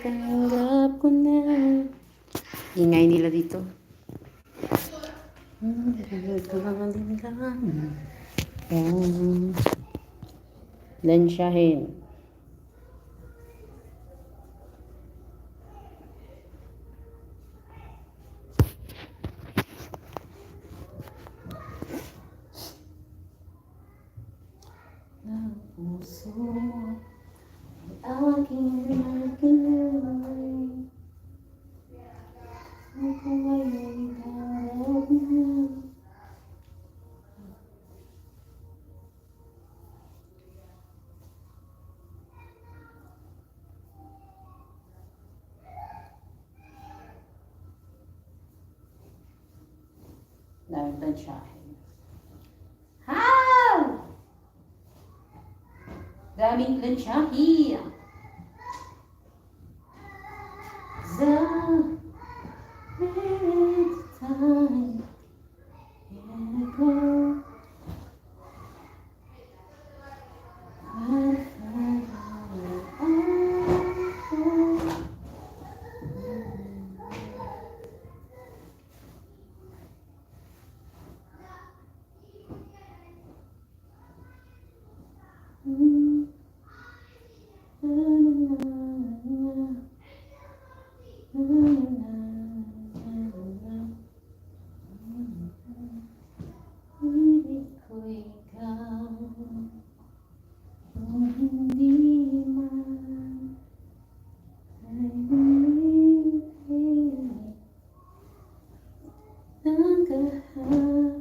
Tanggap ko na. Ingay nila dito. Lansyahin. Ang puso mo ay aking kinay. Ako ay tanggap na. Daming lansyahin. How? Daming lansyahin. Time and go. Ibig ko ikaw, kung hindi man ay umipilit ng kahapon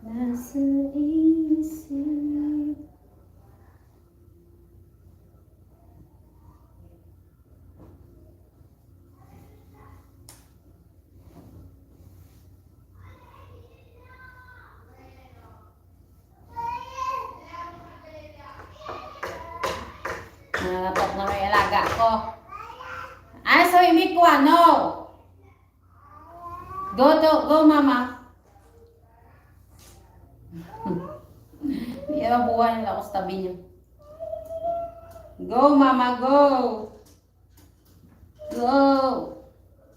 nasa isip. Nangatok na may alaga ko. So imik ko ano? Go mama. Hindi na buhay nila ako sa tabi niyo. Go mama, go. Go.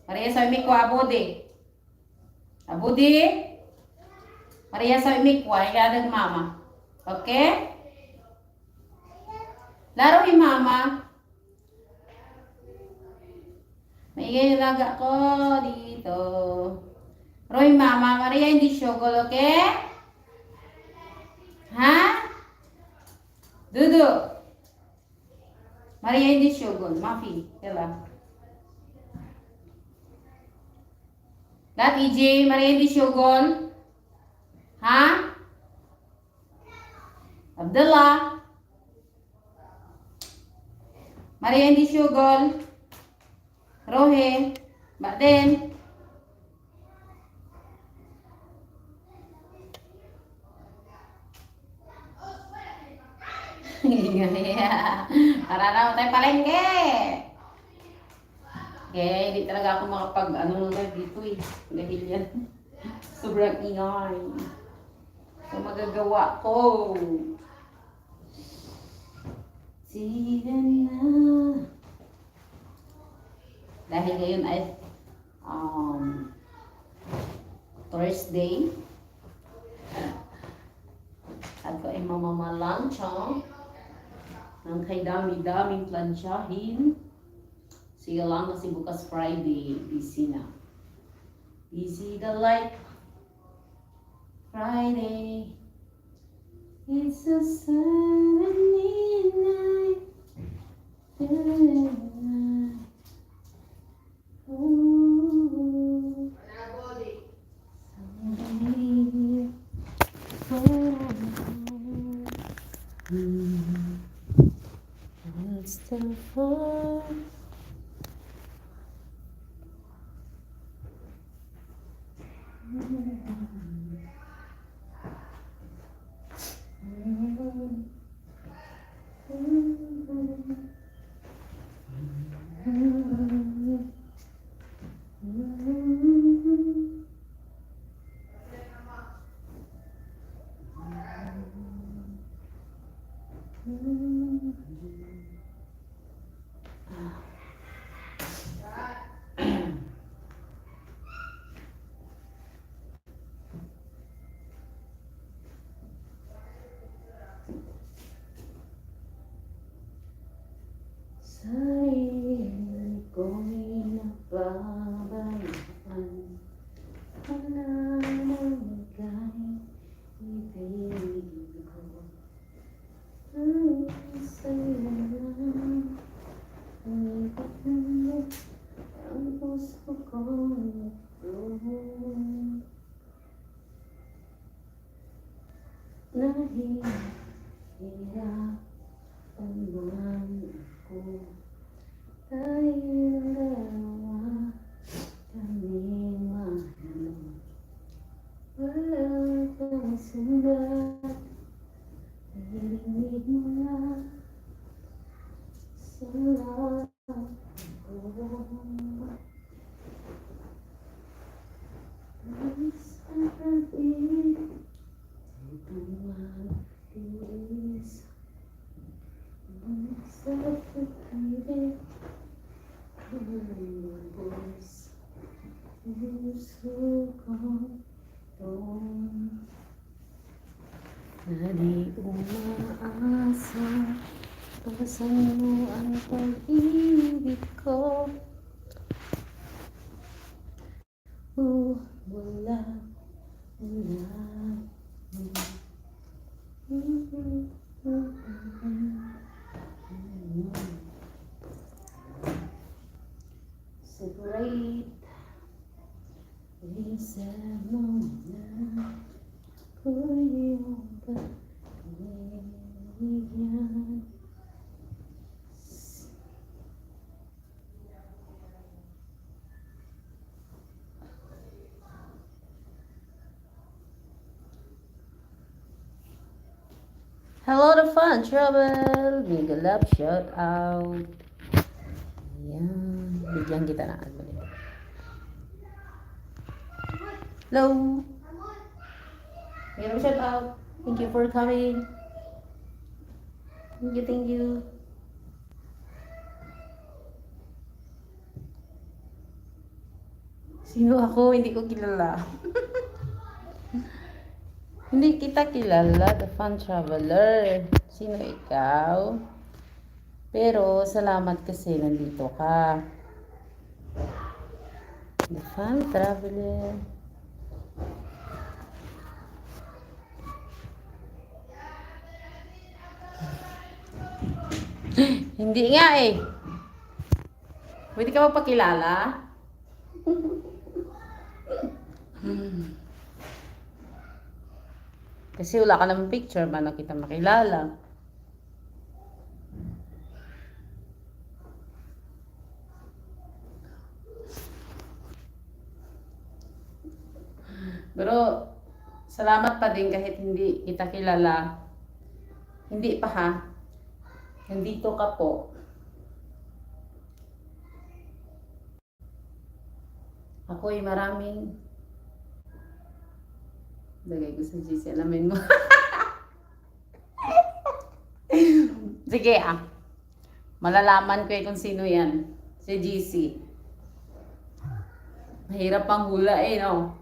Maria so imik ko abudi. Abudi. Maria so imik ko ay gadag mama. Okay? Laro mama. Maingay yung laga ko dito. Roy mama, Maria hindi syokol, okay? Ha? Dudu. Maria hindi syokol, Mafi. Kala. Lahat EJ, Maria hindi syokol. Ha? Abdullah. Maria hindi syokol. Rohe, Baden. Para na tayo palengke. Okay, hindi talaga ako makapag dito eh. Dahil yan. Sobrang ingay. So magagawa ko. Sila na. Dahil ngayon ay Thursday. At ko ay mamamalansya ng kay dami-daming plansyahin. Sige lang kasi bukas Friday, busy na. Busy the light. Friday. It's a sunny night. What's the fun? na di umaasa. Pasan mo ang pag-ibig ko. Wala, wala. Separate. Isa mo na ko yung pagbibigyan. Hello to Fun Trouble! Mega love shout out. Ayan. Bigyan kita ng ano. Hello! Mega love shout out. Thank you for coming. Thank you, thank you. Sino ako? Hindi ko kilala. Hindi kita kilala, the Fun Traveler. Sino ikaw? Pero salamat kasi nandito ka. The Fun Traveler. Hindi nga eh. Pwede ka magpakilala? Kasi wala ka naman picture, paano kita makilala? Pero, salamat pa din kahit hindi kita kilala. Hindi pa ha. Nandito ka po. Ako'y maraming lagay ko sa GC, alamin mo. Sige malalaman ko kung sino yan. Si GC. Mahirap pang hula eh, no?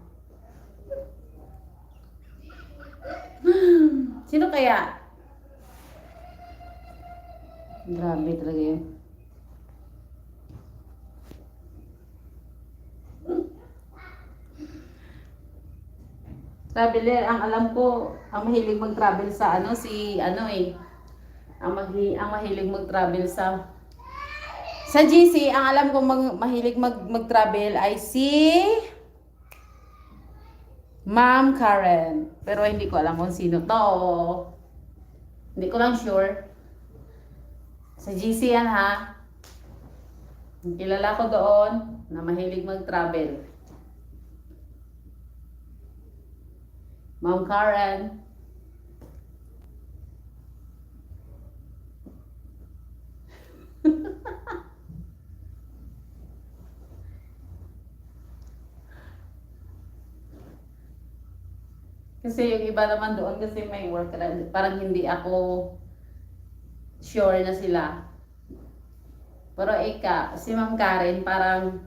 Sino kaya? Grabe talaga yun. Traveler, ang alam ko, ang mahilig mag-travel sa ang mahilig mag-travel sa GC, ang alam ko mahilig mag-travel ay si Ma'am Karen. Pero hindi ko alam kung sino to. Hindi ko lang sure. Sa GC yan ha. Kilala ko doon na mahilig mag-travel. Ma'am Karen. Kasi yung iba naman doon kasi may work, parang hindi ako sure na sila. Pero si Ma'am Karen, parang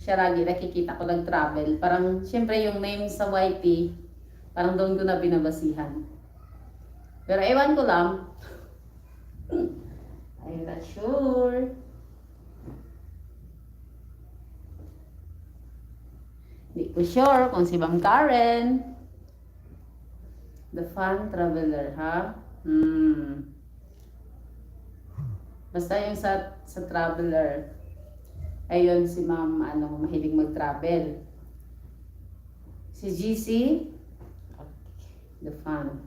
siya lagi nakikita ko nag-travel. Parang, syempre yung name sa YT, parang doon ko na binabasihan. Pero ewan ko lang. I'm not sure. Hindi ko sure kung si Ma'am Karen. The Fun Traveler, ha? Basta yung sa Traveler. Ayun, si Ma'am, mahilig mag-travel. Si GC, The Fun.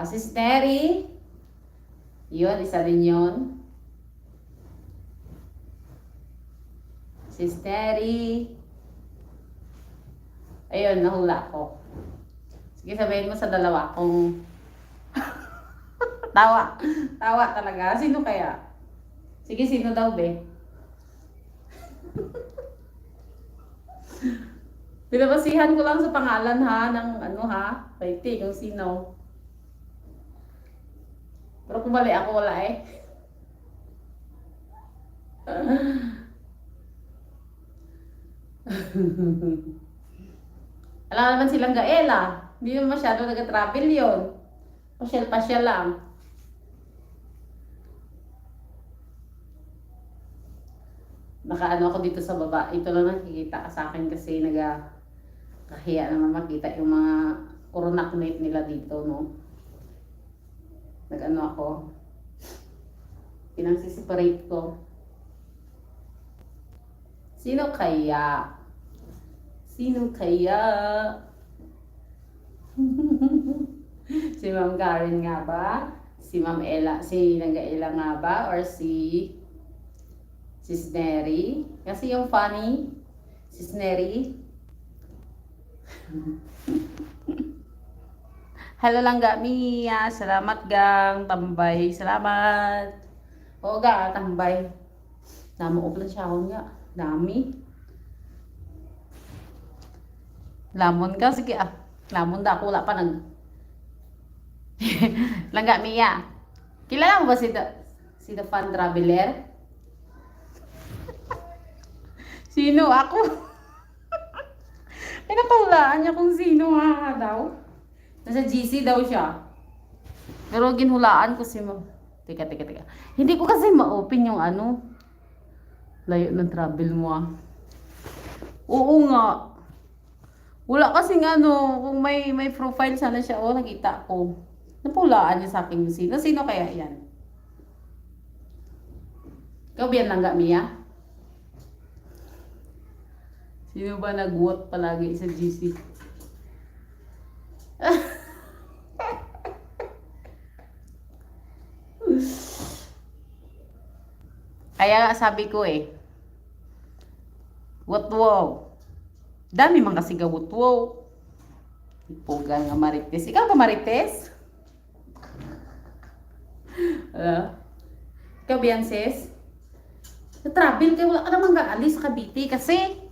Si Snery, yun, isa rin yun. Si Snery, ayun, nahula ko. Sige, sabihin mo sa dalawa kung tawa talaga. Sino kaya? Sige, sino daw, be? Binabasihan ko lang sa pangalan ha, ng Kaiti, kung sino. Pero kung mali ako, wala eh. Alam naman silang Gaela. Hindi naman masyado nag-travel yun. Pasyal-pasyal lang. Nakaano ako dito sa baba. Ito lang nakikita ka sa akin kasi kahiya naman makita yung mga coronacnate nila dito, no? Nag-ano ako. Pinang-separate ko. Sino kaya? Sino kaya? Si Ma'am Karen nga ba? Si Ma'am Ella, si Nangga Ella nga ba? Or si Sis Neri? Kasi yung funny, Sis Neri. Hello lang ga, Mia. Salamat gang, tambay. Salamat. Oo ga, tambay. Namuop lang siya nga. Dami. Lamon ka, sige ah. Lamon da ako, wala pa nag... Langga, Mia. Kilala mo ba si The Fun Traveler? Sino? Ako? Ay, napahulaan niya kung sino nga daw. Nasa GC daw siya. Pero ginhulaan ko si Teka. Hindi ko kasi ma-open yung ano. Layo ng travel mo ah. Oo nga. Wala kasing ano, kung may profile sana siya, oh, nakita ko. Napulaan niya sa akin yung sino. Sino kaya yan? Ikaw ba yan lang ga, Mia? Sino ba nag-vote palagi sa GC? Kaya nga sabi ko eh, wow. Dami man kasi ka wow. Ipuga nga Marites. Ikaw ba Marites? Ikaw Biances? Sa travel kayo, wala ka naman gaalis sa Cavite kasi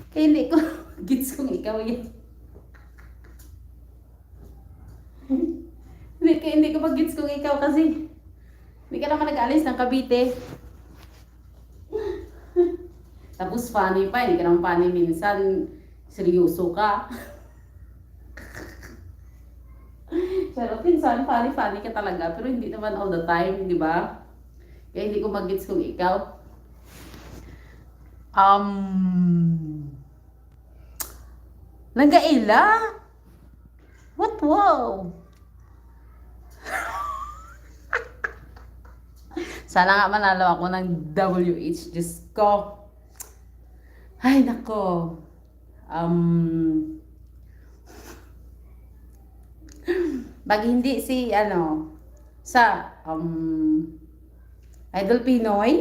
kaya hindi ko gets kung ikaw yan. Hindi ko mag-gets kung ikaw kasi hindi ka naman nag-aalis ng Cavite. Tapos funny pa, hindi ka naman funny minsan, seryoso ka. Pero minsan, funny ka talaga, pero hindi naman all the time, di ba? Kaya hindi ko mag-gets kung ikaw. Nanggaila? What wow? Sana nga manalo ako ng WH. Diyos ko. Ay, nako. Pag hindi si, Idol Pinoy?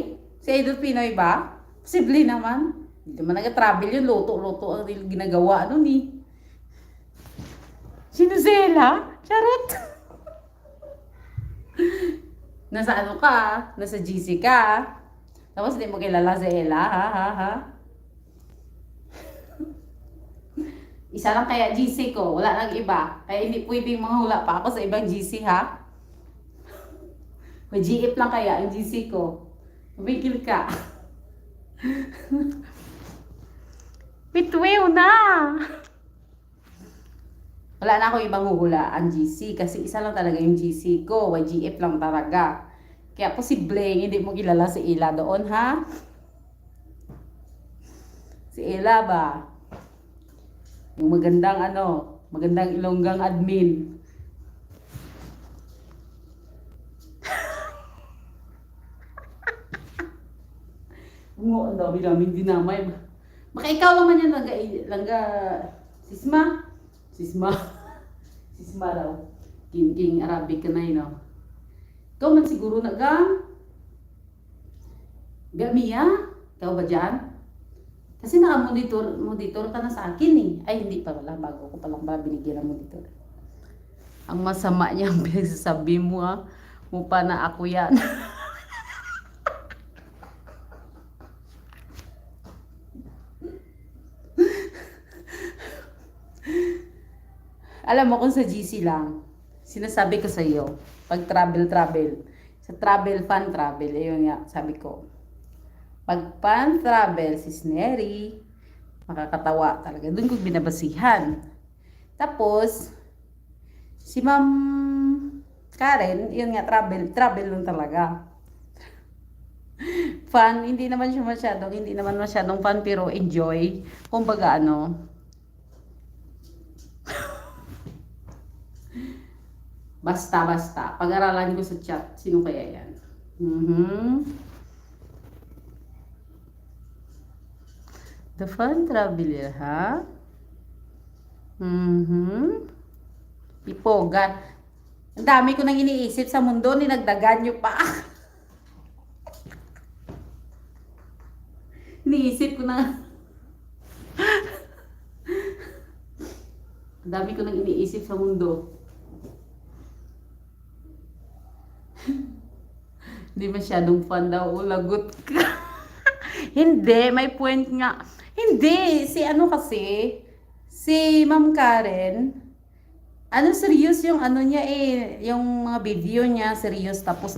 Si Idol Pinoy ba? Posible naman. Hindi naman nag-travel yun. Luto-luto ang ginagawa nun eh. Sino Zela? Charot! Nasa ano ka? Nasa GC ka? Tapos hindi mo kilala si Ella? Ha? Isa lang kaya GC ko, wala nang iba. Kaya hindi pwedeng manghula pa ako sa ibang GC ha. May GF lang kaya ang GC ko. Mabigil ka. Pitwew na! Wala na ako ibang huhula ang GC kasi isa lang talaga yung GC ko. YGF lang talaga. Kaya posible hindi mo kilala si Ella doon ha. Si Ella ba? Yung magandang Ilonggang admin. Ang dami namin dinamay. Baka ikaw naman yan, langga, Sisma daw. King Arabic ka na yun, no? Ikaw man siguro na Mia? Ikaw ba dyan? Kasi naka-monitor ka na sa akin eh. Ay, hindi pa wala. Bago ko palang ba binigyan ng monitor. Ang masama niya ang pinagsasabi mo ha. Mukha na ako yan. Alam mo kung sa GC lang, sinasabi ko sa iyo, pag travel, sa fun travel, ayun nga, sabi ko, pag fun travel, si Neri, makakatawa talaga. Doon ko binabasihan. Tapos, Si Ma'am Karen, yun nga, travel lang talaga. Fun, hindi naman masyadong fun, pero enjoy. Kumbaga ano, basta. Pag-aralan ko sa chat, sino kaya yan? The fun traveler, ha? Ipogan. Ang dami ko nang iniisip sa mundo, ninagdagan nyo pa. Iniisip ko na. Ang dami ko nang iniisip sa mundo. Hindi masyadong fun daw. O, lagot ka. Hindi, may point nga. Hindi, si ano kasi, si Ma'am Karen, ano serious yung ano niya eh, yung mga video niya, serious, tapos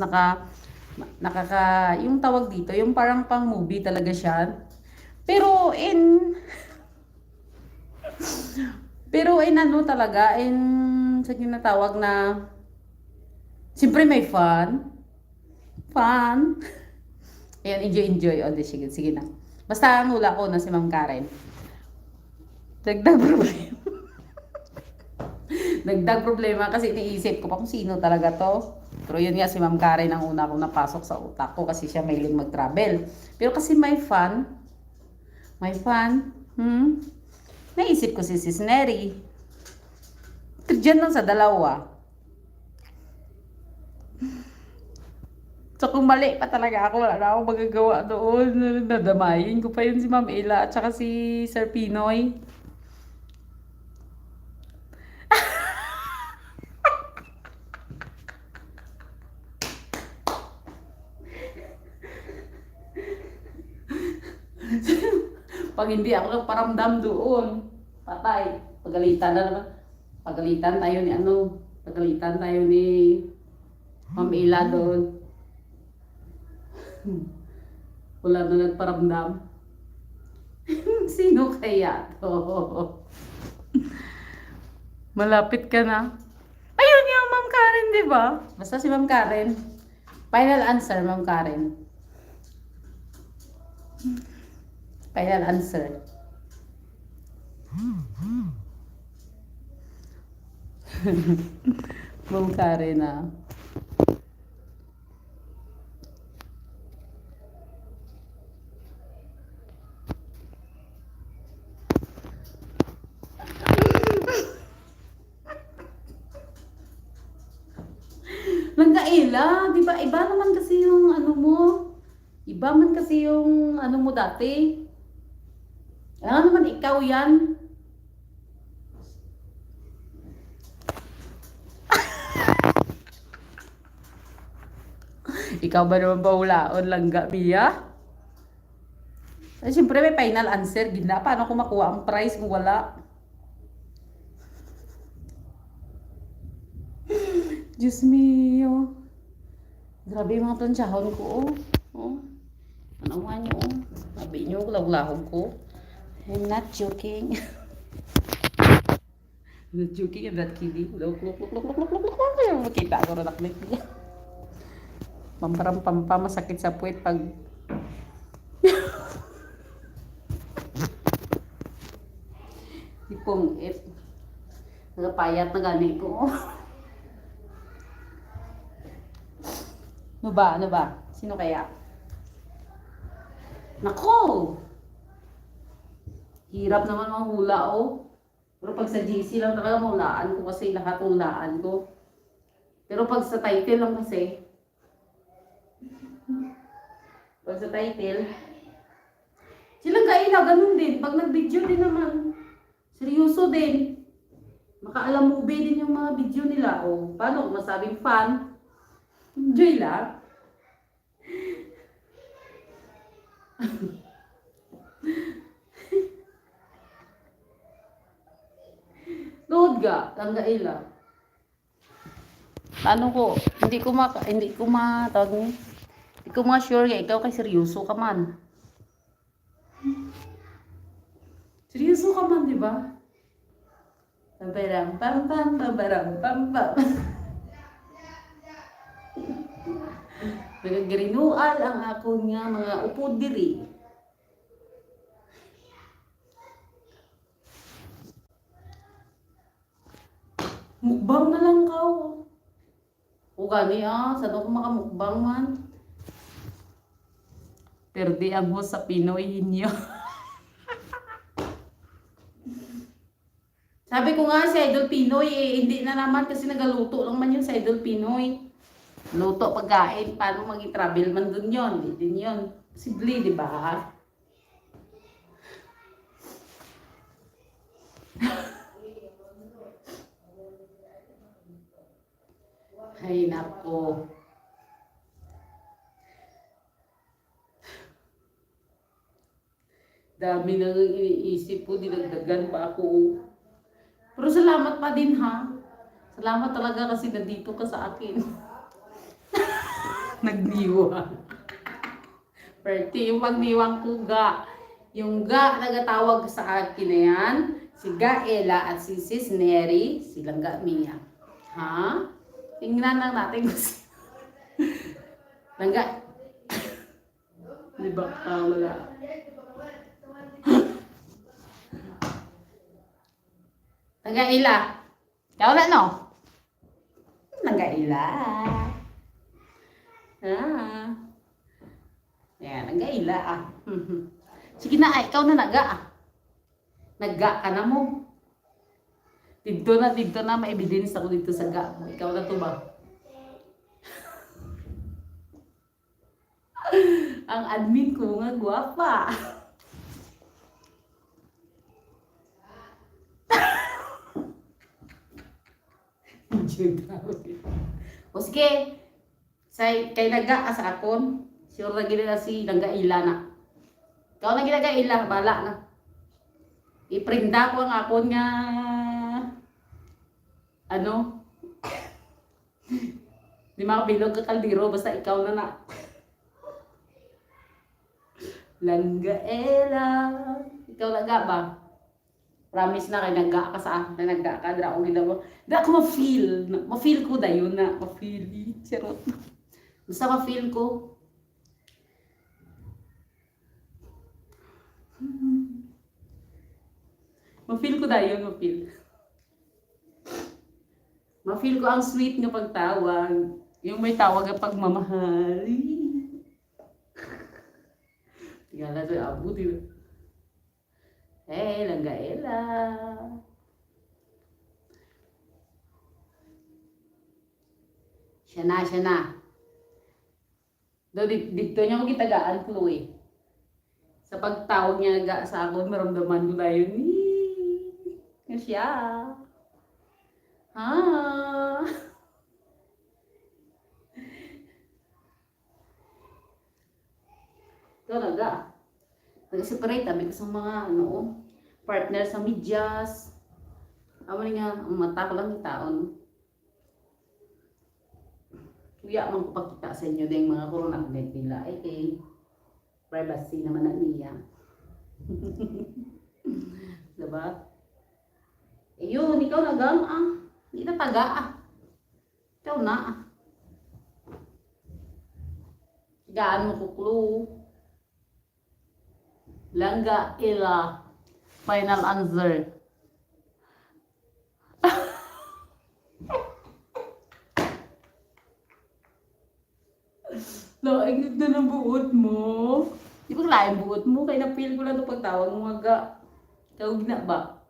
yung tawag dito, yung parang pang movie talaga siya. Pero in ano talaga, sa tinatawag na, siyempre may fun. Ayan, enjoy. O, sige na. Basta ang hula ko na si Ma'am Karen. Dagdag problema. Dagdag problema kasi iniisip ko pa kung sino talaga to. Pero yun nga, si Ma'am Karen ang una kong napasok sa utak ko kasi siya mahilig mag-travel. Pero kasi may fun. Naisip ko si Sis Neri. Diyan lang sa dalawa. So kung mali pa talaga ako, wala na akong magagawa doon. Nadamayin ko pa yun si Ma'am Ella at saka si Sir Pinoy. Pag hindi ako nagparamdam doon, patay. Pagalitan na naman. Pagalitan tayo ni Ma'am Ella doon. Wala na nagparamdam. Sino kaya to? Malapit ka na. Ayun yung Ma'am Karen, di ba? Basta si Ma'am Karen. Final answer, Ma'am Karen. Final answer. Ma'am Karen ah. Langgaela, di ba? Iba naman kasi yung ano mo. Iba man kasi yung ano mo dati. Ano naman ikaw yan? Ikaw ba naman bahulaon langga, Mia? Ay, siyempre may final answer. Gina, paano ko makuha ang prize kung wala? Diyos mio. Grabe yung mga plansyahon ko, oh. Anawa nyo, oh. Sabi nyo, lahog ko. I'm not joking. I'm not joking, I'm not kidding. Look. Makita ko rin naklik niya. Pamparam-pampa, masakit sa puwet pag... Ipong it. Nagapayat na gani ko. Ano ba? Sino kaya? Nako! Hirap naman mahula, oh. Pero pag sa GC lang talaga mahulaan ko kasi lahat hulaan ko. Pero pag sa title lang kasi, silang kaila, ganun din. Pag nag-video din naman, seryoso din. Makaalam movie din yung mga video nila. O, paano kung masabing fun? Enjoy lang. Load ga, langgaila. Ano ko, hindi ko sure nga ikaw kay seryoso ka man. Seryoso ka man, di ba? Pabaram pam pam pabaram pam pam. Nagagrinual ang akon nga mga upod diri. Mukbang na lang ka. O gani saan ako makamukbang man? Perde ang host sa Pinoy inyo. Sabi ko nga si Idol Pinoy, hindi na naman kasi nagaluto lang man yun sa Idol Pinoy. Luto, pagkain, paano mag-travel man dun yun? Hindi din yun. Posible, di ba? Ay, nako. Dami nang iniisip ko, dinagdagan pa ako. Pero salamat pa din ha. Salamat talaga kasi nandito ka sa akin. Nagniwa. Perti, yung pagniwang ko ga. Yung ga nagatawag sa akin na yan. Si Gaela at si Sis Neri. Silang Ga Mia. Ha? Tingnan lang natin kung Langga. Di ba wala? Langga-ila. Kaya wala no? Langga-ila. Yan, langga-ila Sige na, ikaw na naga Nagga ka na mo. Dito na, may evidence ako dito sa ga mo. Ikaw na to ba? Ang admin ko nga, guwapa. O sige, kay naga ka sa akon, sure na gila si Langga-ila na. Ikaw na Langga-ila, bala na. Iprinda ko ang akon nga di makabilog ka kaldero basta ikaw na Langga-ela. Ikaw naga ba? Promise na kay nagga ka sa akin. Nagga ka, dra akong ginawa. Dra ako ma-feel. Ma-feel ko dayon na. Ma-feel. Charot. Basta ma-feel ko. Ma-feel ko dayon, ma-feel. Ma-feel ko ang sweet nga pagtawag. Yung may tawag ang pagmamahal. Tingala sa abot yun. Hey, Langga-ela. Siya na. Dito niya ako kitagaan, Chloe. Sa pagtawag niya sa akin, maramdaman ko na yun. Nga siya. Ito naga. Nag-separate kami sa mga partner sa medyas. Amo nga, ang mata ko lang itaon. Kuya, man ko pakita sa inyo din mga corona update nila. Privacy naman na niya. Diba? Yun, ikaw nagang hindi na taga Ikaw na Gaan mo kuklo. Langga-ela. Final answer. Laing na ng buot mo. Di ba laing buot mo? Kaya na-feel ko lang ito pagtawag mo nga. Tawag na ba?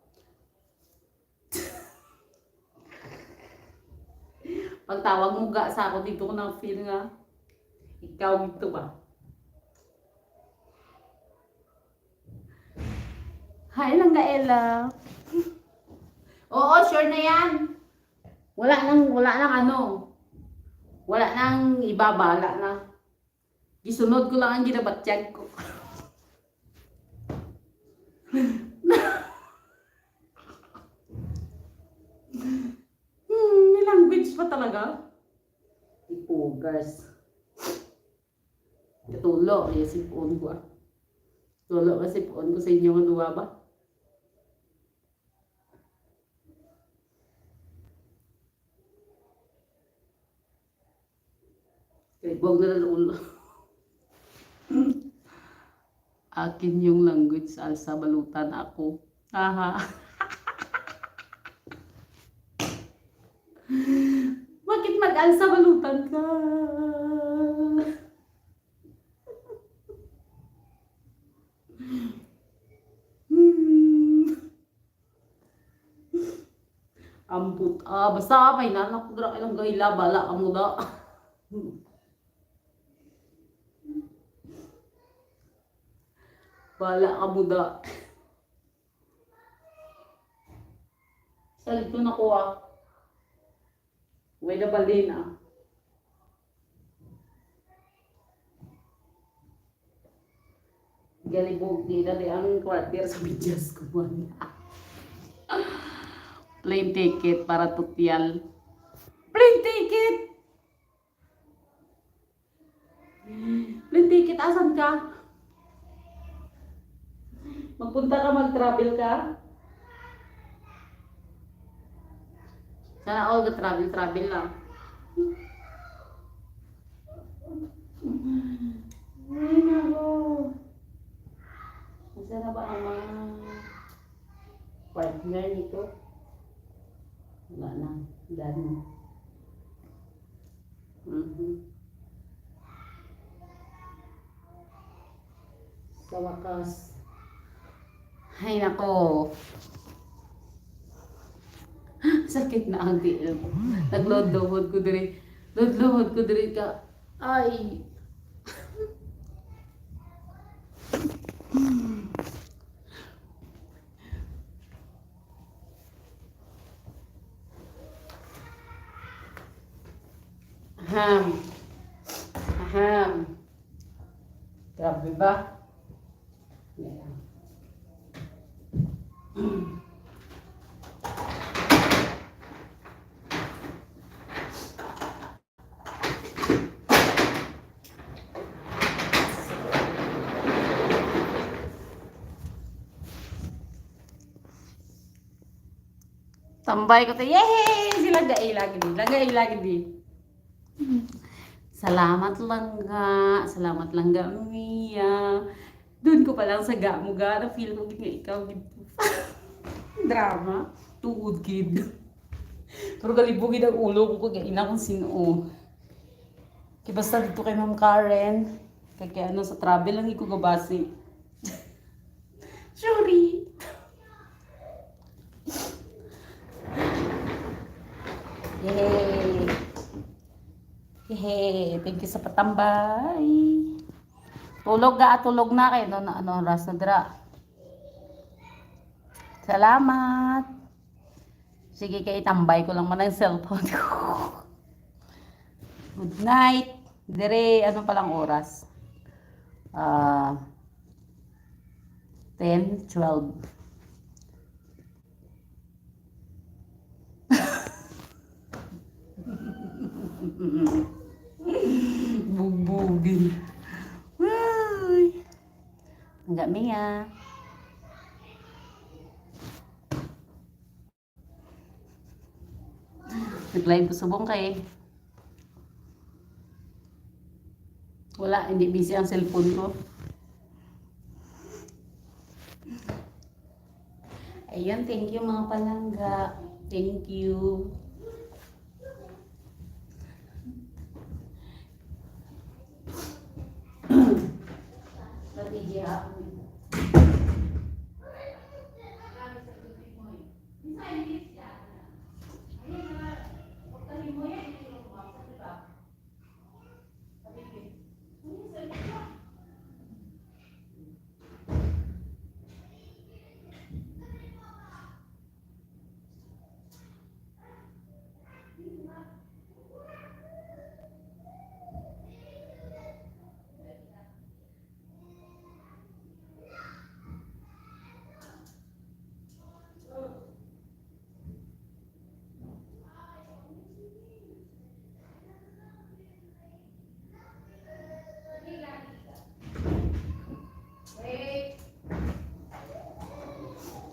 Pagtawag mo ga sa ako dito ko na-feel nga. Ikaw ito ba? Hi, Langga-ela. Oo, sure na yan. Wala nang ibabala na. Gisunod ko lang ang ginabatyag ko. May language pa talaga. Ipugas. Tulo, yung sipon ko Tulo kasi sipon ko sa inyo ang duwa ba? Huwag na lang ulo. Akin yung language alsa balutan ako. Haha. Bakit mag-alsa balutan ka? Amput. Basta may nanak ko dra ilang gahila bala ka mo da. Bala ka mo da. Salit ko na ko May nabalin Galibog di na di ang quarter sa bidyas ko man. Plane ticket para tutyal. Plane ticket! Plane ticket, asan ka? Magpunta ka, mag-travel ka? Sana all travel lang. Ay, nako. Masa na ba ang mga partner nito? Wala na. Done. Sa wakas. Ay, nako. Sakit na ang tiil mo. Nagload-load ko diri. Load-load ko diri ka. Ay. Aham. Aham. Grabe ba? Yeah. Tambay ko to. Yay! Sila lagi di. Salamat langga Mia. Doon ko pa lang sa mo ga na feel ko nga ikaw gito. Drama, tuod kid. Pero galibugid ang ulo ko kaya ina kung sino. Kaya basta dito kay Ma'am Karen. Kaya sa travel lang iko gabasi. Sorry. Yay! Yay! Thank you sa patambay. Tulog na kayo. Ano oras na dira? Salamat. Sige kayo, tambay ko lang man ang cellphone ko. Good night. Dire, ano palang oras? 10, 12. Bugbugin. Ay. Enggak Mia. Nag-live ko subong kay. Wala, hindi busy ang cellphone ko. Ayun, thank you mga palangga. Thank you.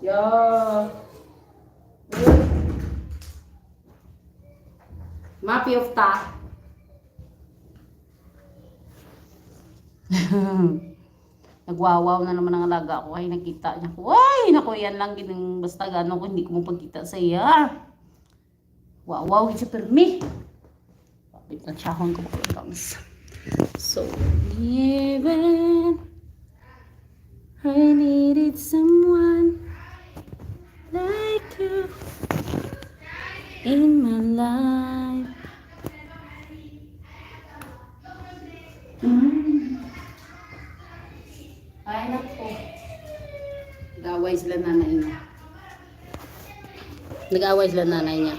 Yeah. Mapi of ta. Nagwawaw na naman ang alaga ko. Ay, nakita niya ko. Ay, naku, yan lang. Basta gano'n ko, hindi ko mapagkita sa iya. Wawaw, it's a permi. Kapit na tsahon ko pa lang. So, even I needed someone like you in my life. Ay, naku. Nag-away sila nanay niya. Nag-away sila nanay niya.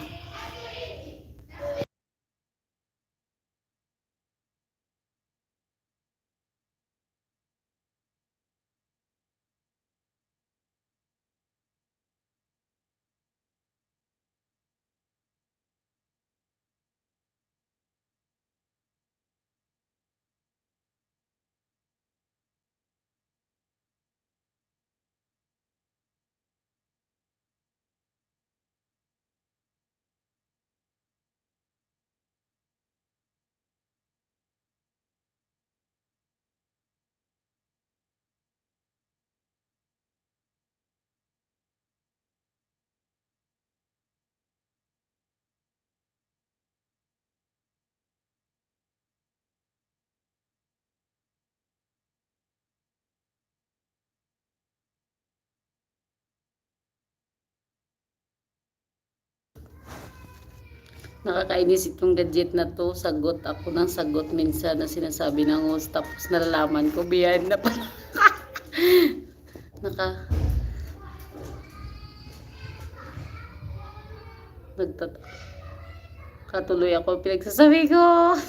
Nakakainis itong gadget na to. Sagot ako ng sagot minsan na sinasabi ng host. Tapos nalalaman ko behind na pala. Naka Katuloy ako pinagsasabi ko.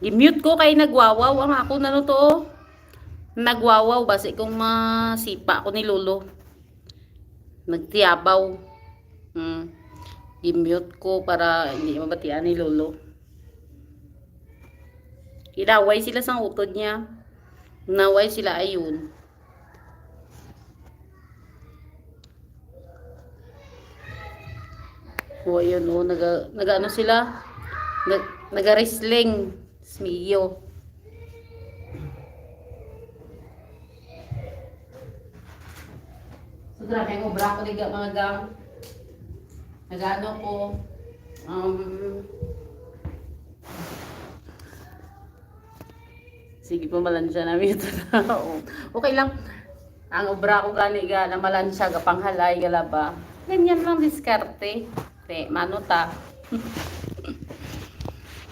I-mute ko kay nagwawaw ang ako na no to. Nagwawaw basi kung masipa ko ni Lolo. Nagtiyabaw. I-mute ko para hindi mabatian ni Lolo. Inaway sila sa utod niya. Naway sila ayun. O ayun o, naga-ano sila? Naga-wrestling. Smiyo. So grabe ang obra ko liga mga gang. Nagano ko sige po malansya namin ito na. Okay lang. Ang obra ko gani ga na malansya ga panghalay gala ba. Ganyan lang diskarte. Mano ta.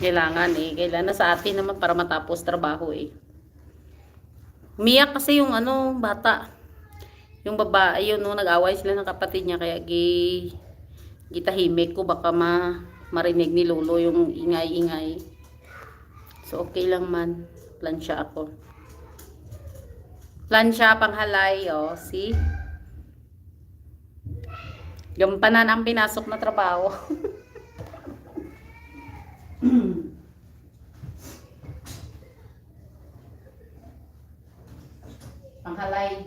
Kailangan kailangan na sa atin naman para matapos trabaho Umiyak kasi yung bata. Yung babae yun nag-away sila ng kapatid niya kaya gitahimik ko baka marinig ni Lolo yung ingay-ingay. So okay lang man. Plansya ako. Plansya panghalay see? Gampanan ang pinasok na trabaho. Panghalay.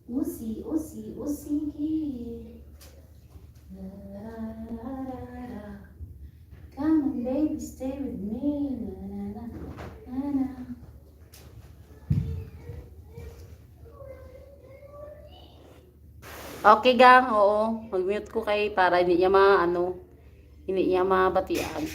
Usi. Come on baby, stay with me. Na. Okay gang, oo. Mag-mute ko kay para hindi niya hindi niya mabatian.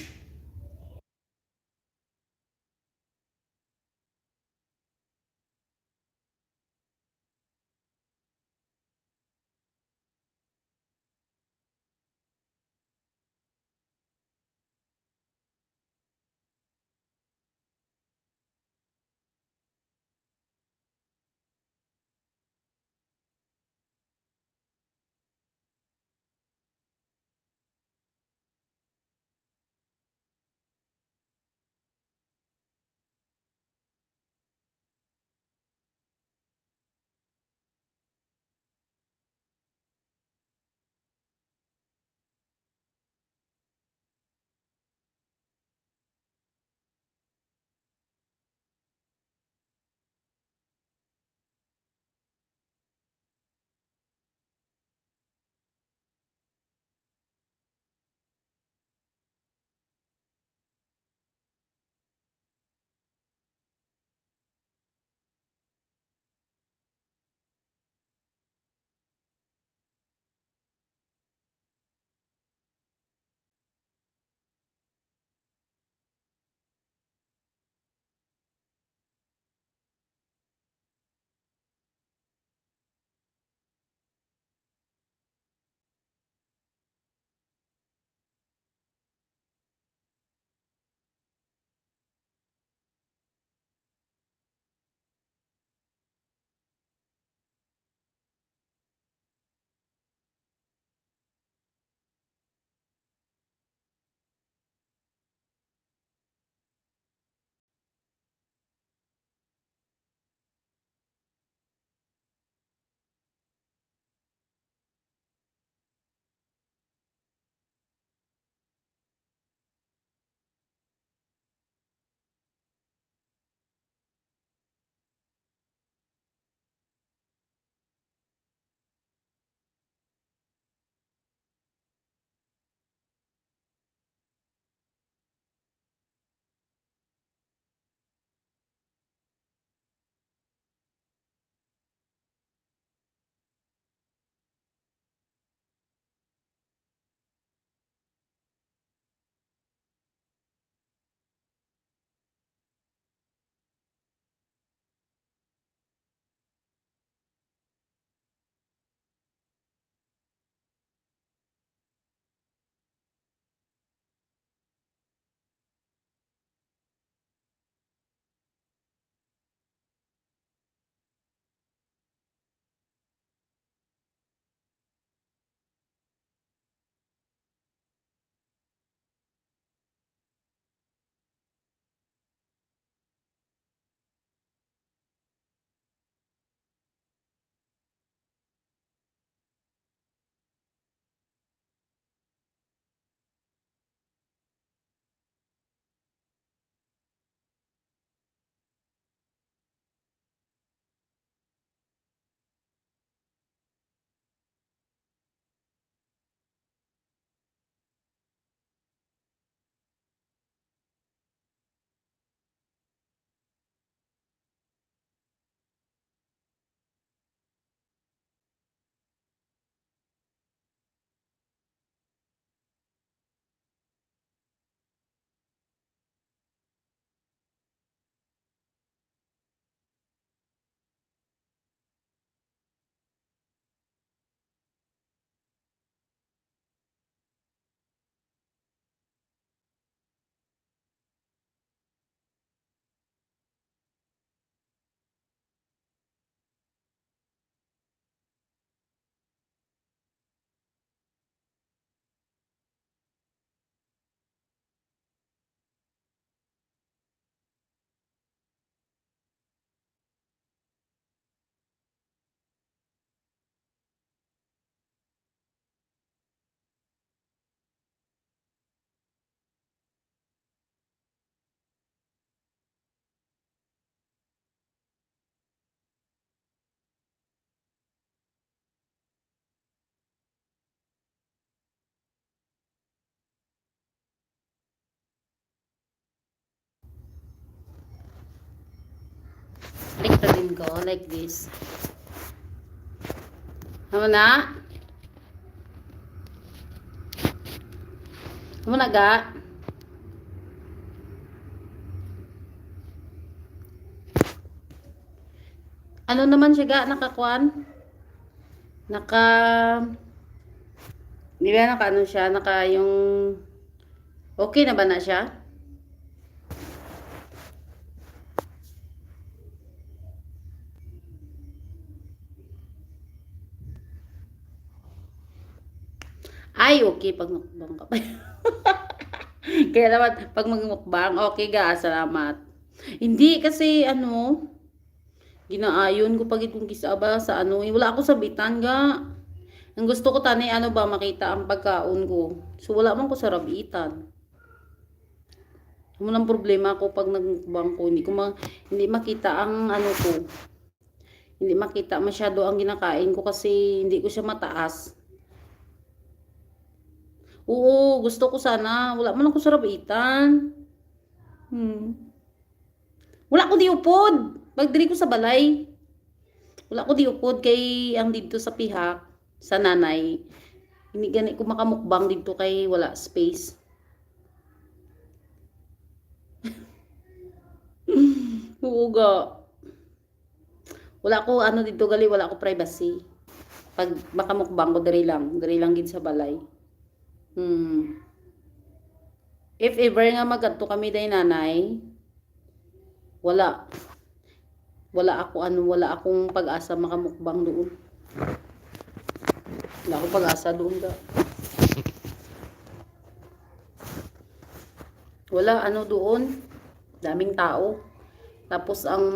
Baliktarin ko like this. Ano na? Ano na ga? Ano naman siya ga? Nakakuan? Di ba naka ano siya? Naka yung okay na ba na siya? Ay, okay pag mukbang ka pa. Kaya naman, pag magmukbang, okay ga, salamat. Hindi kasi ano, ginaayon ko pag itong kisaba sa ano, wala ako sabitan ga. Ang gusto ko tani ano ba makita ang pagkaon ko. So wala man ko sa rabitan. Walang problema ko pag nagmukbang ko, hindi makita ang ano ko. Hindi makita masyado ang ginakain ko kasi hindi ko siya mataas. Oo, gusto ko sana. Wala man ako sa rabitan. Wala ko diupod. Pag diri ko sa balay. Wala ko diupod kay ang dito sa pihak sa nanay. Hindi gani ko makamukbang dito kay wala space. Oo ga. Wala ko ano dito gali, wala ko privacy. Pag makamukbang ko diri lang gid sa balay. If ever nga magadto kami day nanay, wala akong pag-asa makamukbang doon. Wala akong pag-asa doon ga. Wala ano doon, daming tao. Tapos ang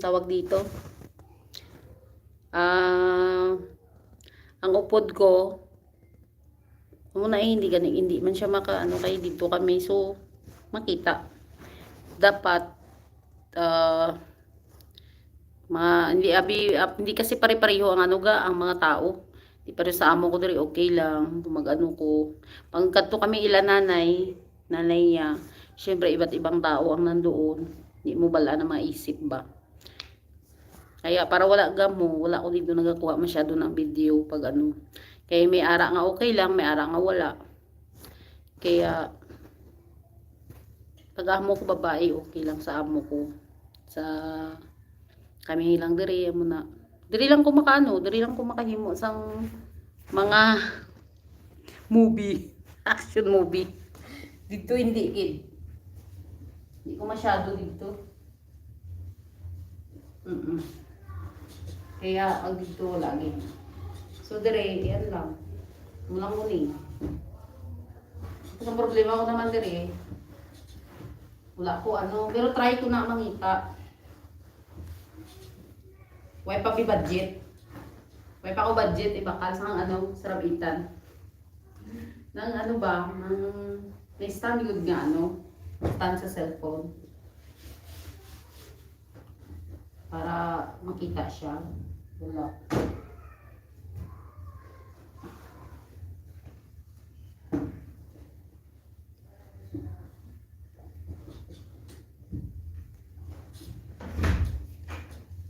tawag dito, ang upod ko muna hindi man siya maka kay dito kami, so makita dapat hindi kasi pare-pareho ang ang mga tao. Di pa rin sa amo ko diri okay lang mag-ano ko. Pangkadto kami ila nanay niya. Syempre iba't ibang tao ang nandoon. Di mo bala na maisip ba. Kaya para wala ko dito nagakuha masyado ng video pag ano. Kaya may ara nga okay lang, may ara nga wala. Kaya pag amo ko babae okay lang sa amo ko. Sa kami lang diri mo na. Diri lang ko makahimo sang mga movie, action movie. Dito hindi kid. Hindi ko masyado dito. Kaya ang dito lagi. So dire, yan lang. Mulang muli. Ang problema ko naman dire, wala ko pero try ko na mangita. Way pa budget. Way pa ko budget ibakal sa sa rabitan. Nang ba, may stand good nga stand sa cellphone. Para makita siya. Wala.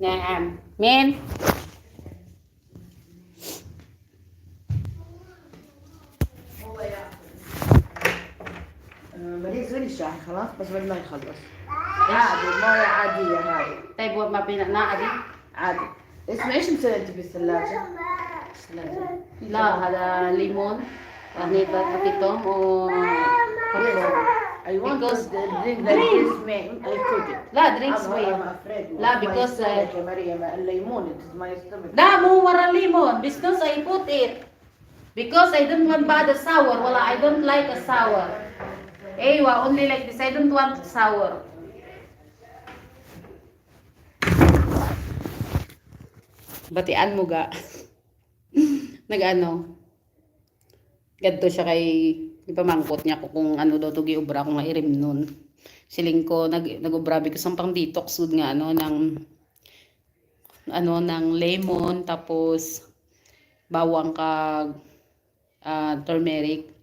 Naam. Men. ماليش غير الشاي خلاص بس بعد ما يخلص عادي مويه عاديه هذه طيب ما بين عادي؟ عادي اسمع ايش مسوي انت بالثلاجه؟ لا هذا ليمون يعني باتيتو و I want Because- to drink like this I cook it لا drinks I'm way. afraid لا, My because, stomach, Maria, الليمون it is my stomach Da mo wara lemon because I put it. Because I don't want bad sour. Wala, I don't like a sour. Ewa, only like this. I don't want sour. Batian mo ga. Nag-ano. Gadto siya kay ipamangkot niya ko kung ano daw to giubra ko nga irim nun. Siling ko nag-ubrabi ko sang pang detox food nga ng lemon tapos bawang kag turmeric.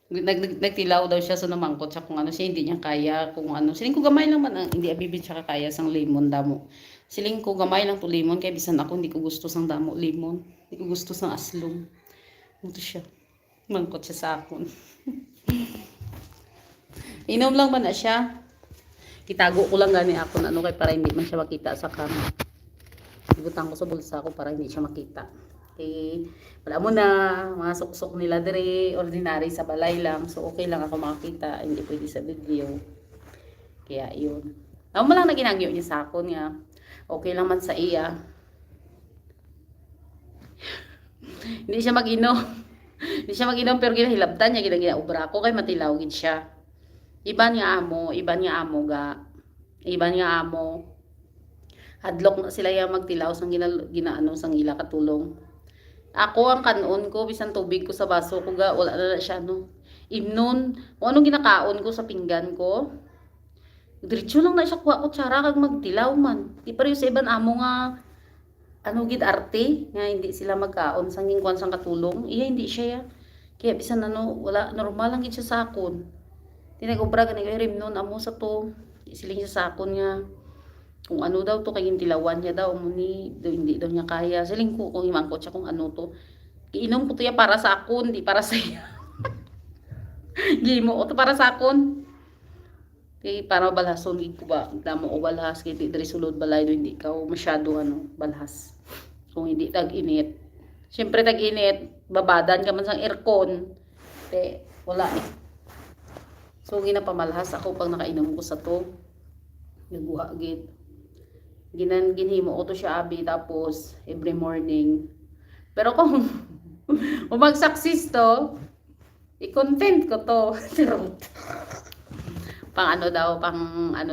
Nagtilaw daw siya sa namangkot siya kung ano siya, hindi niya kaya kung ano. Siling ko gamay lang man, hindi abibin siya kaya sang lemon damo. Siling ko gamay lang to lemon, kaya bisan ako hindi ko gusto sang damo lemon. Hindi ko gusto sang aslong. Ito siya. Mangkot siya sa akon. Inom lang ba na siya? Itago ko lang gani ako na ano kay para hindi man siya makita sa kama. Ibutang ko sa bulsa ko para hindi siya makita. Okay, wala mo na, mga suksok nila dire, ordinary sa balay lang. So, okay lang ako makakita, hindi pwede sa video. Kaya, yun. Ako mo lang na ginagyo niya sa akin nga. Okay lang man sa iya. Hindi siya mag-inom. Hindi siya mag-inom, pero ginahilabtan niya, ginaginaubra ko, kay matilawgin siya. Iban nga amo ga. Iban nga amo. Hadlok na sila yung magtilaw sang ginaano sang ila katulong. Ako ang kanon ko, bisan tubig ko sa baso ko ga, wala na siya no. Imnon, kung anong ginakaon ko sa pinggan ko, diretso lang na siya kuha ko tsara kag magtilaw man. Di pa rin sa iban amo nga, ano gid arte, nga hindi sila magkaon sang gingkwan sang katulong. Iya hindi siya ya. Kaya bisan ano, wala, normal lang gid siya sa akon. Tinag-ubra gani ko rimnon amo sa to. Siling siya sa akon nga. Kung ano daw to, kay tilawan niya daw, muni, hindi daw niya kaya. Siling ko, kung imangkot siya kung ano to. Iinom ko to ya para sa akon, di para sa iya. Gimo ko to para sa akon. Kaya para balhason, ko ba, damo o balhas, kaya di dari sulod balay do, hindi ka masyado ano, balhas. Kung hindi tag-init. Siyempre tag-init, babadan ka man sa aircon. Te, wala eh. So, ginapamalhas ako pag nakainom ko sa to. Nagbuha gid. Ginhimo ko to siya abi tapos every morning. Pero kung umag-success to, i-content ko to. pang ano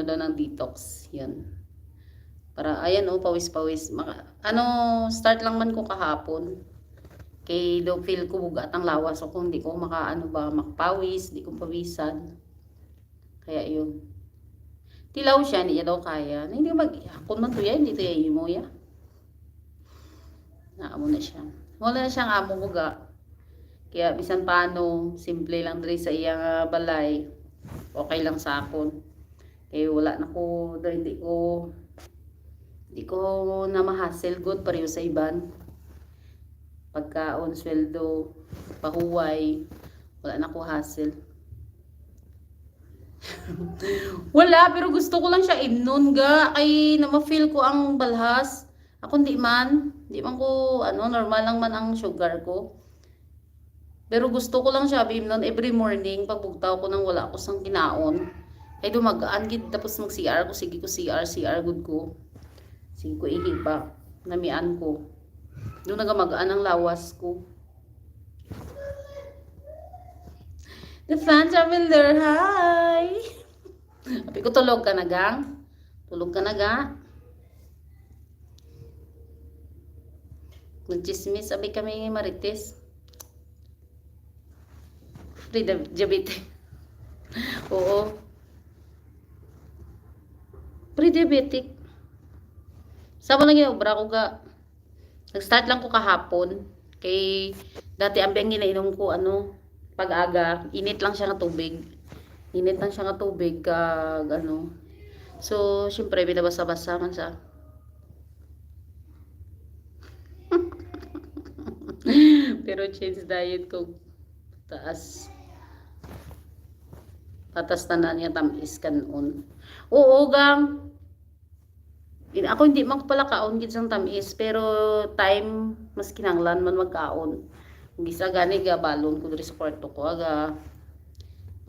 daw ng detox. Yan. Para ayan pawis-pawis. Start lang man ko kahapon. Kay do feel ko bugat ang lawas, so kung hindi ko makapawis, hindi ko pawisan. Kaya yun. Tilaw siya, hindi niya daw kaya. Hindi kung man to yan, hindi to yan mo ya. Naamo na siya. Wala na siyang amo buga. Kaya bisan paano, simple lang diri sa iyang balay. Okay lang sa akon. Kaya wala na ko, hindi ko na ma-hassle good pareho sa iban. Pagkaon, sweldo, pahuway, wala na ko hassle. Wala, pero gusto ko lang siya imnon ga. Ay, na-feel ko ang balhas. Ako di man ko, normal lang man ang sugar ko. Pero gusto ko lang siya imnon every morning. Pagbugtaw ko nang wala ko sang kinaon. Ay, dumagaan gid tapos mag-CR ko. Sige ko CR good ko. Sige ko ihiba. Namian ko. Doon nagamagaan ang lawas ko. The fans are in there. Hi! Sabi ko, tulog ka na, gang? Tulog ka na, ga? Nag-chismis. Sabi kami marites. Pre-diabetic. Oo. Pre-diabetic. Saan mo lang yung obra ko, ga? Nag-start lang ko kahapon. Kay, dati ang ginainom ko, pag-aga, init lang siya ng tubig. Init lang siya ng tubig kag So, syempre binabasa-basa man sa. Pero change diet ko taas. Patas tanan niya tamis kanon. Oo, gang. Ako hindi man ko pala kaon gid sang tamis, pero time mas kinanglan man magkaon. Gisa gani ga balon ko diri sa kwarto ko aga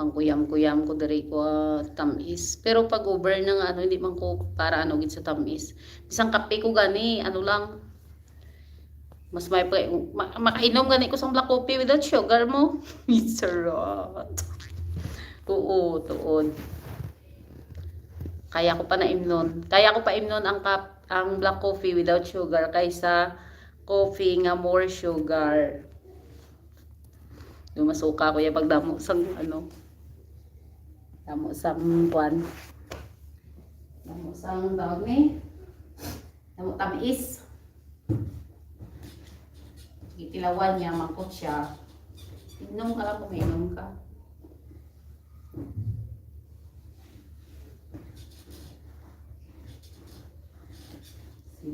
pangkuyam-kuyam ko diri ko tamis. Pero pag over nang hindi man ko para gid sa tamis. Bisang kape ko gani lang mas may makainom gani ko sang black coffee without sugar mo. Sarap. Oo, tuod. Kaya ko pa imnon ang black coffee without sugar kaysa coffee nga more sugar. Yung masuka ko yung pagdamo sang damo sang buwan. Damo sang tawag ni. Damo tamis. Itilawan niya, mangkot siya. Inom ka lang kung inom ka.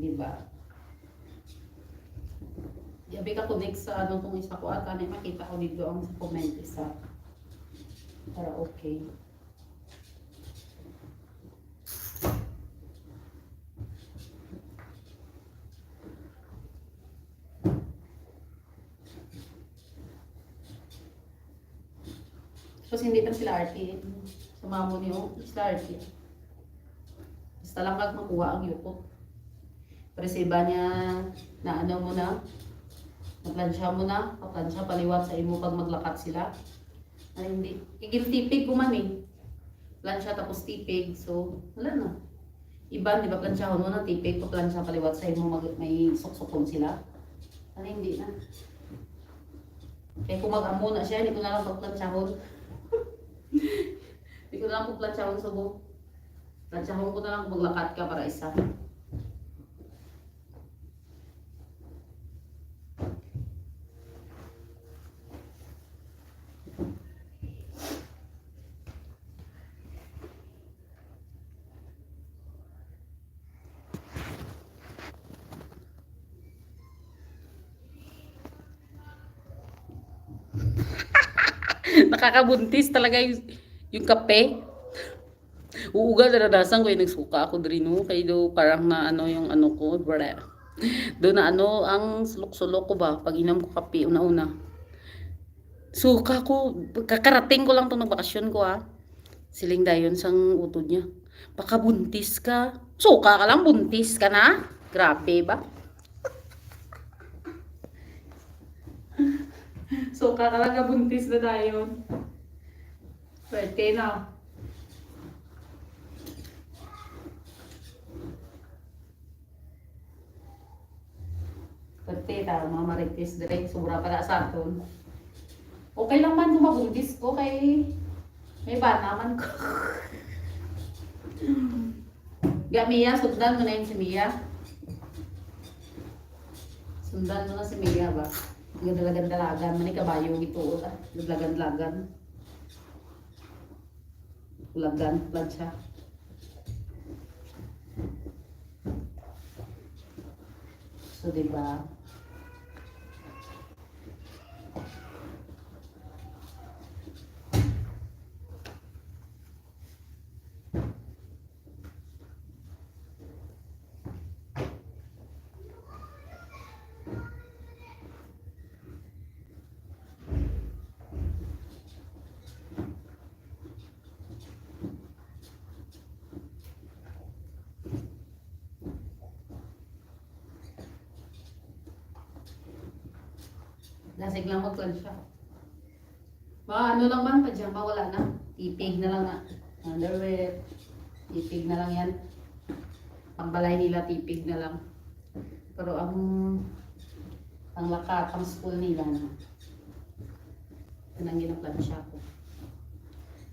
Di ba? Yabi ka connect sa ano tong isa ko at ano makita ko dito ang sa comment isa. Para okay. Tapos hindi pa sila RT. Sumamo niyo sila RT. Basta lang kag makuha ang yuko. Pero sa iba niya na ano mo na, maglansya mo na, paplansya paliwat sa imo pag maglakat sila. Ay hindi. Igil tipig ko man eh. Plansya tapos tipig. So, wala na. Iba, di ba, plansyahon mo na tipig, paplansya paliwat sa imo may suksukon sila. Ano hindi na. Kaya kung mag-amo na siya, hindi ko na lang pagplansyahon. Hindi ko na lang pagplansyahon sa buhok. Plansyahon ko na lang kung maglakat ka para isa. Nakakabuntis talaga yung kape. Uuga daradasan ko yung nagsuka ako diri no kay do parang na ano yung ano ko bra. Do na ano ang sulok-sulok ko ba pag inom ko kape una-una. Suka ko kakarating ko lang tong nagbakasyon ko Siling dayon sang utod niya. Baka buntis ka. Suka ka lang buntis ka na. Grabe ba? Suka ka lang buntis na dayon. Pwede na. Pwede ta, mga marites direct. Sobra para sa aton. Okay lang man kung mabuntis ko kay may bana man ko. Ga Mia, sundan mo na yun si Mia. Sundan mo na si Mia ba? Gandalagan-dalagan, man kabayo gito. Gandalagan-dalagan. Lagan, plansya. So, diba? Lasig lang magplansya. Ano lang man, pajama, wala na. Tipig na lang na. Underwear. Tipig na lang yan. Pangbalay nila, tipig na lang. Pero ang lakat, ang school nila na. Ito nang ginaplansya ko.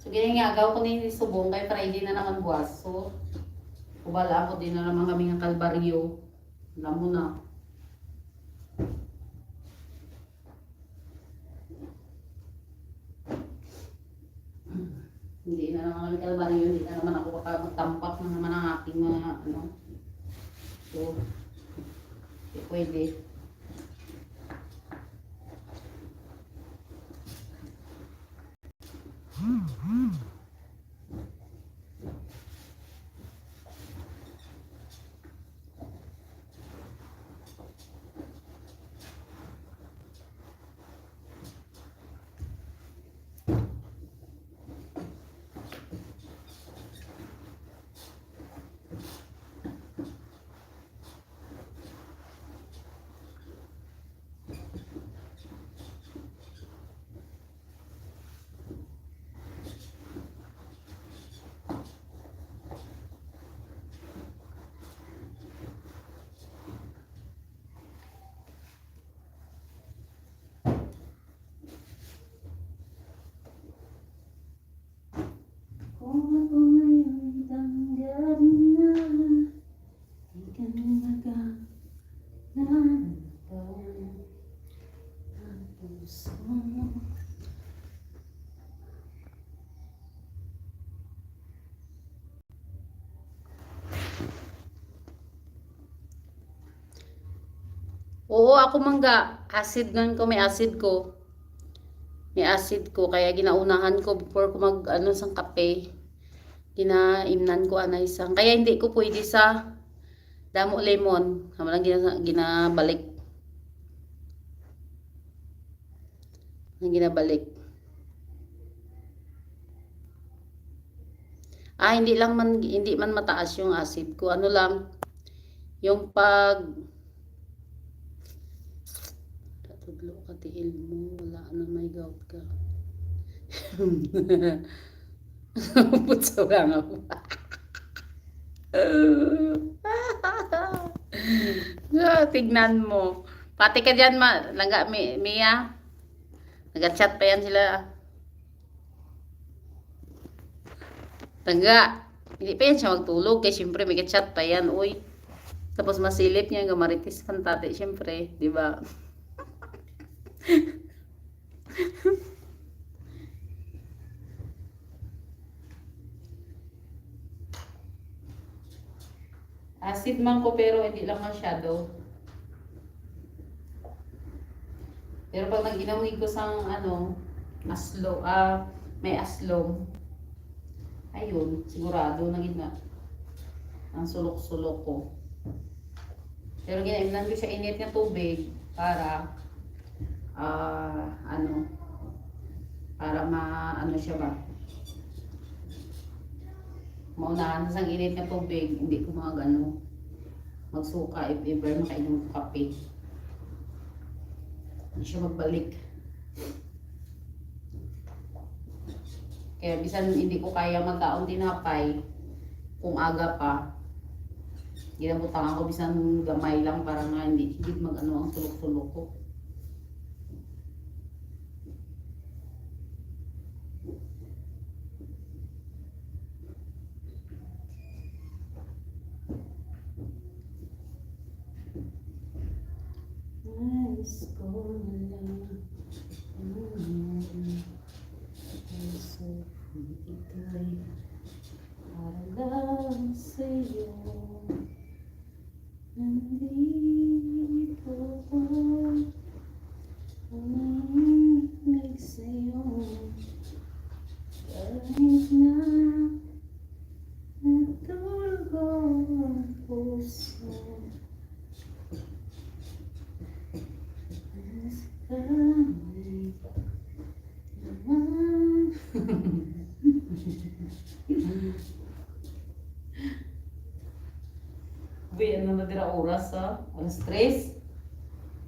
So, ganyan nga, agaw ko ni subong, kay Friday na naman buwas. So, kubala ako din na naman kami ng kalbaryo. Alam mo na. Hindi na naman kami kalbaryo, hindi na naman ako magtampak na naman ang aking mga ano. So, pwede. Kung ako ngayon tanggalin na, di ka nagkakanto ang puso mo. ako mangga. Acid nan ko, may acid ko. May acid ko, kaya ginaunahan ko before ko mag, ano, sang kape. Ginaimnan ko anay sang. Kaya hindi ko pwede sa damo lemon. Hamalang ginabalik. Ang ginabalik. Hindi man mataas yung acid ko. Ano lang, yung tudlo ka tiil mo, wala na may gout ka. Putsa lang ako. Tignan mo. Pati ka dyan, langga, Mia. Nag-chat pa yan sila. Tangga. Hindi pa yan siya magtulog. Kaya syempre may chat pa yan. Uy. Tapos masilip niya. Gamaritis kantate. Syempre. Diba? Acid man ko pero hindi lang masyado. Pero pag nag-inamig ko sang may aslong. Ayun, sigurado na gina. Ang sulok-sulok ko. Pero ginaimnan ko siya init ng tubig para para siya ba? Maunahan sa init ng tubig, hindi ko magsuka if ever makainom ko kape. Hindi siya magbalik. Kaya bisan hindi ko kaya magkaon tinapay kung aga pa. Ginabutangan ko bisan gamay lang para nga hindi ang sulok-sulok ko. Nice ko na lang. Ito'y para lang sa'yo. Nandito ko umimig sa'yo. Kahit na natulgo ang puso. Uy, ano na dira oras sa? Alas 3?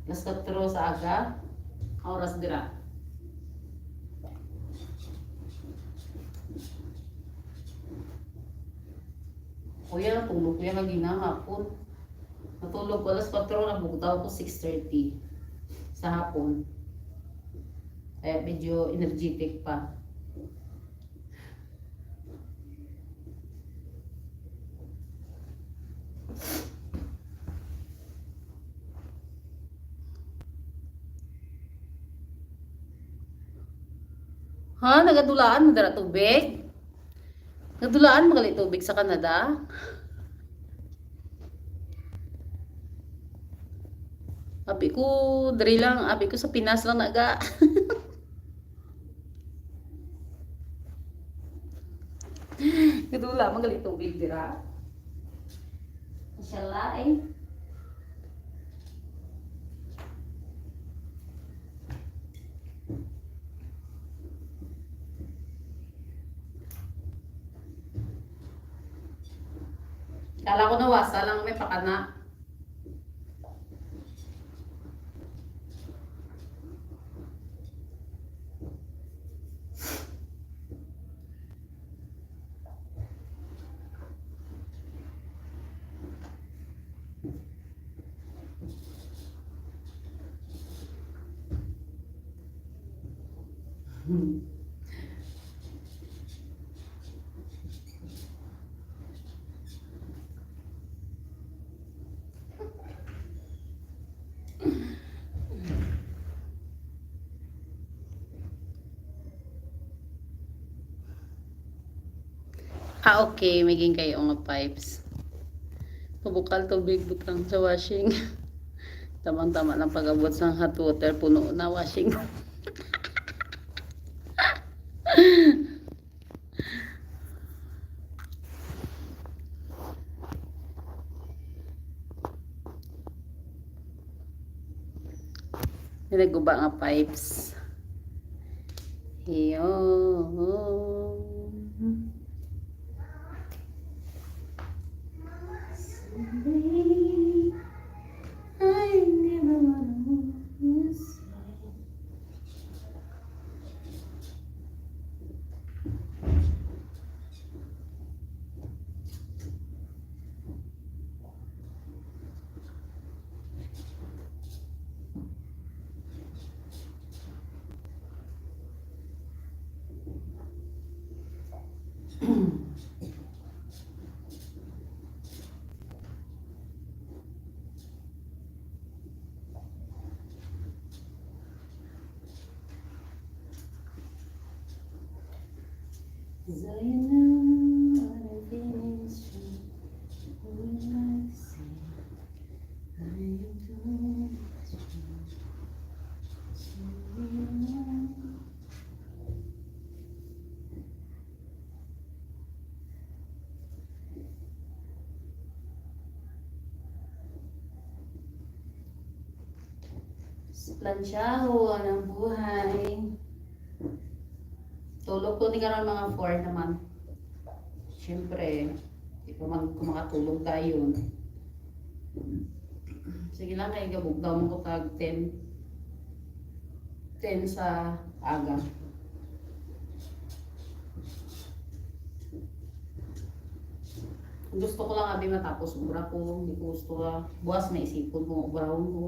Alas 4 sa aga? Oras dira. Kuya, natulog ko yan lagi na hapon. Natulog ko alas 4, nabugtaw ko 6:30 sa hapon. Kaya medyo energetic pa. Ha? Nagadulaan mo dara tubig? Nagadulaan mo gali tubig sa Canada? Abi ko, abi ko sa Pinas lang naga. Ngadula mo gali tubig dira. Mashallah eh. Kala ko nawasa lang may pakana. Okay, maging kayo nga pipes. Pabukal tubig butang sa washing. Tamang-tama lang pag-abot sa hot water, puno na washing. Niliguba nga pipes. Iyo. I never wanna miss. So you know what I finished when I say I am doing it wrong. So you know. Planchaho ang buhay. Tulog ko ni karon mga 4 naman. Siyempre, di pa man kung makatulog tayo. Sige lang, kay gabog daw mo ko tag 10. 10 sa aga. Gusto ko lang abi matapos ubra ko. Hindi ko gusto ka. Buwas na isipon kung ubrahon ko.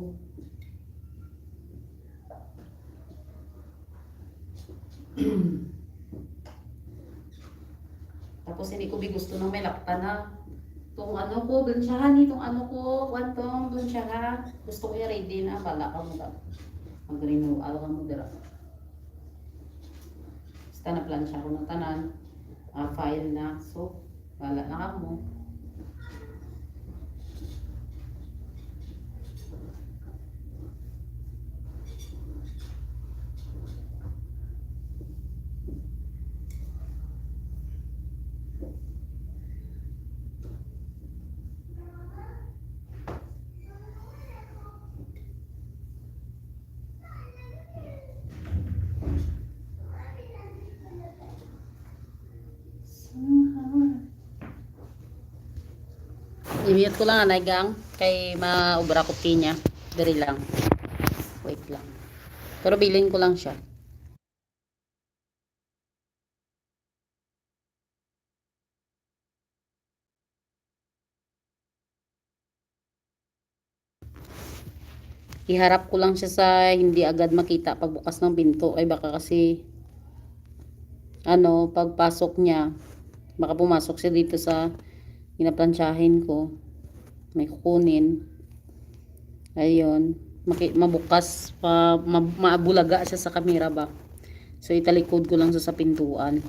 Tapos hindi ko gusto nang may lakta na. Itong ano ko, blansyahan itong ano ko, wantong blansyahan. Gusto ko i-ready na, bala ka mo ka. Mag-renew, ka mo dira. Basta na plansya ko ng tanan. File na, so, bala na ka mo. I-mute ko lang anay gang kay maubra ko niya. Dari lang. Wait lang. Pero bilhin ko lang siya. Iharap ko lang siya sa hindi agad makita pagbukas ng pinto. Ay baka kasi ano, pagpasok niya, baka pumasok siya dito sa pinaplansyahin ko. May kukunin. Ayun. Mabukas, maabulaga siya sa camera ba. So italikod ko lang siya sa pintuan.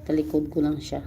Talikod ko lang siya.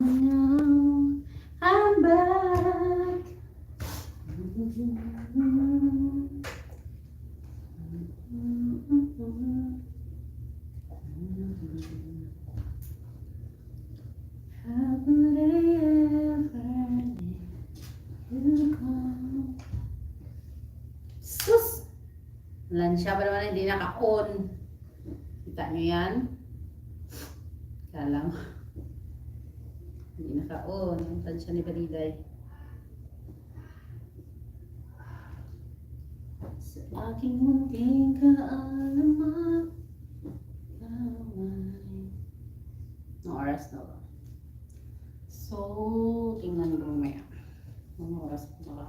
now I'm back. How could I ever let you go? Sus! Lansya pa naman hindi naka-on. Kita nyo yan? Kala mo. Hindi naka-on. Ang lansya ni Baliday. Sa aking munting kaalaman, no oras na ba? So, tingnan ko mamaya. Anong oras pa ba?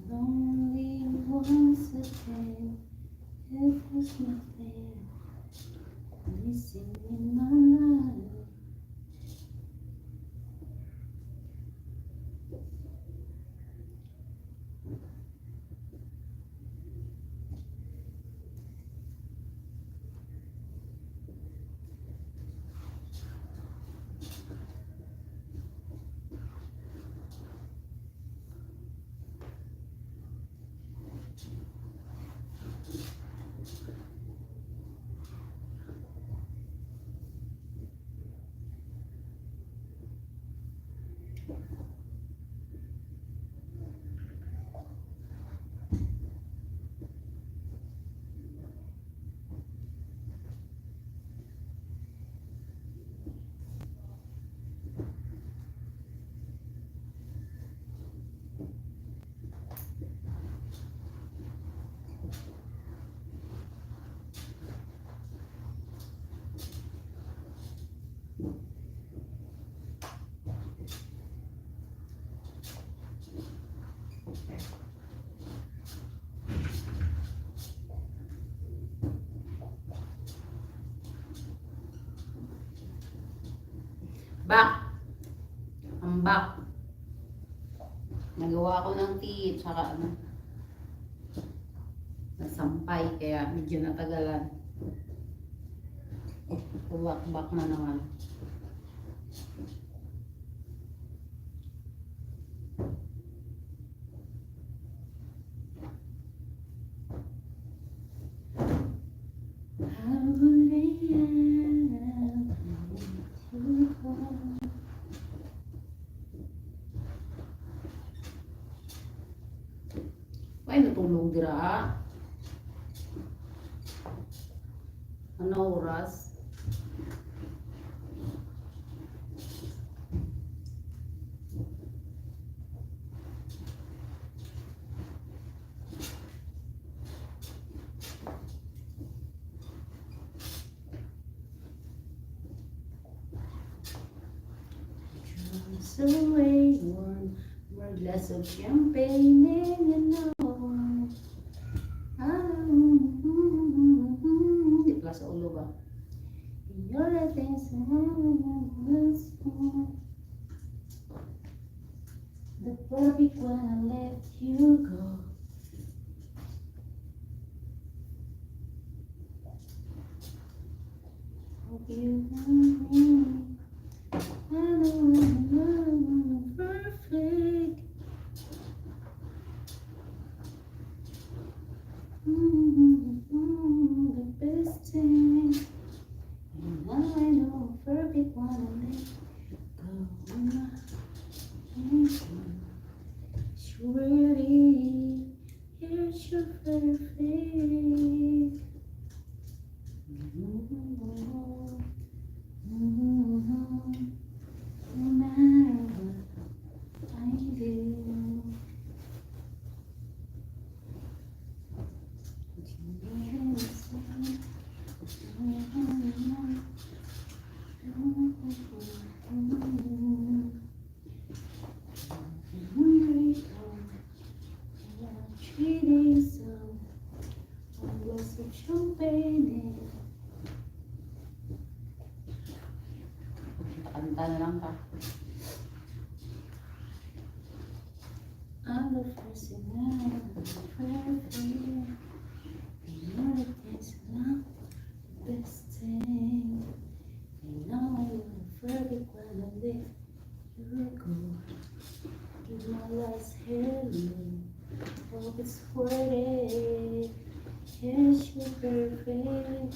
Lonely once again, it was nothing missing in my life. Back. Ang back. Nagawa ko ng tea, tsaka ano, nasampay, kaya medyo natagalan. Back na naman. Ay, natulog dira. Ano oras? away, one more glass of champagne, and you know. Di pala sa ulo ba? You're the things the perfect when I let you go. Hope you want me. I know I'm perfect. The best thing. And now I know perfect when I let go. Surely, here's your perfect. No matter what I do. Treating some glass of champagne. Kanta na lang ka. I'm the first in line, perfect. You're the things not the best thing. And now I know perfect when I let you go. Give my last hello. Hope it's worth it. Yes, you're perfect.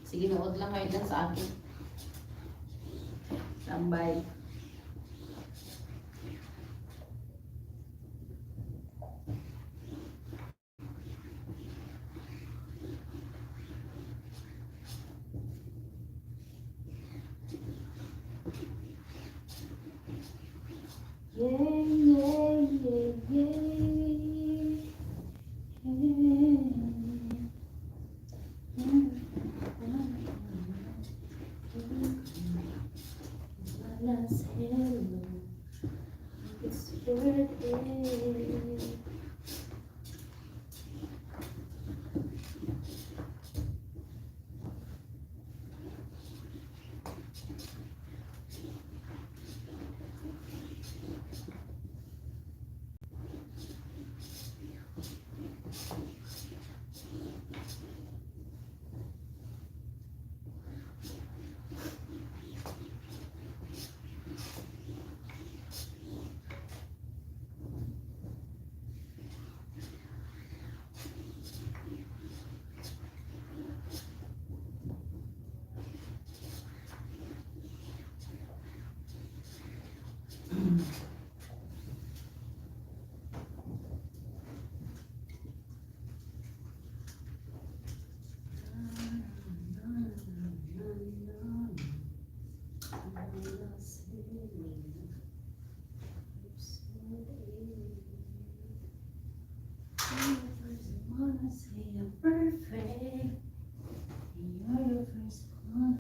Sige, nood lang kayo dyan sa akin. Tambay. Yeah, yeah, yeah, yeah. Last hello, it's worth it. I'm perfect. You're the first one.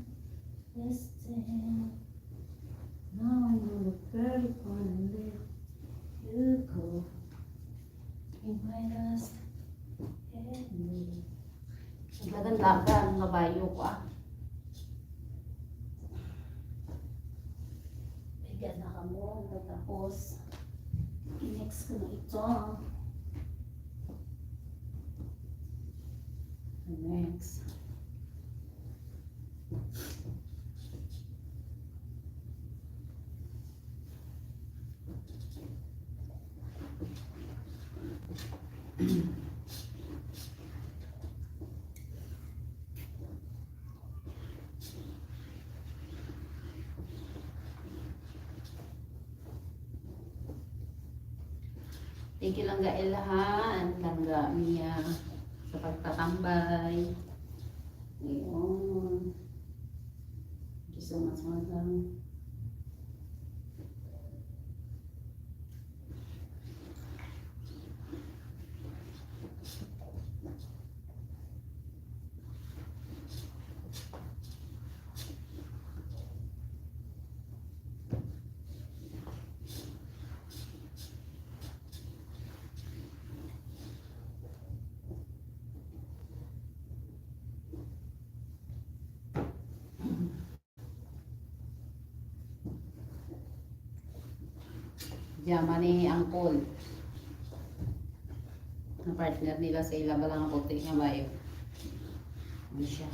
Listen. Now I know the perfect one and let you go. In my last enemy. Maganda ka ang kabayo ko ah. Bigat na ka mo. Tapos, i-next ko na ito. Next. Thank you lang Ella ha. Ang langga niya sa pagtatambay. Ayun. Thank you so much, madam. Diyaman ni Angkol. Na partner nila sa ila balang puti nga bayo. Ano siya?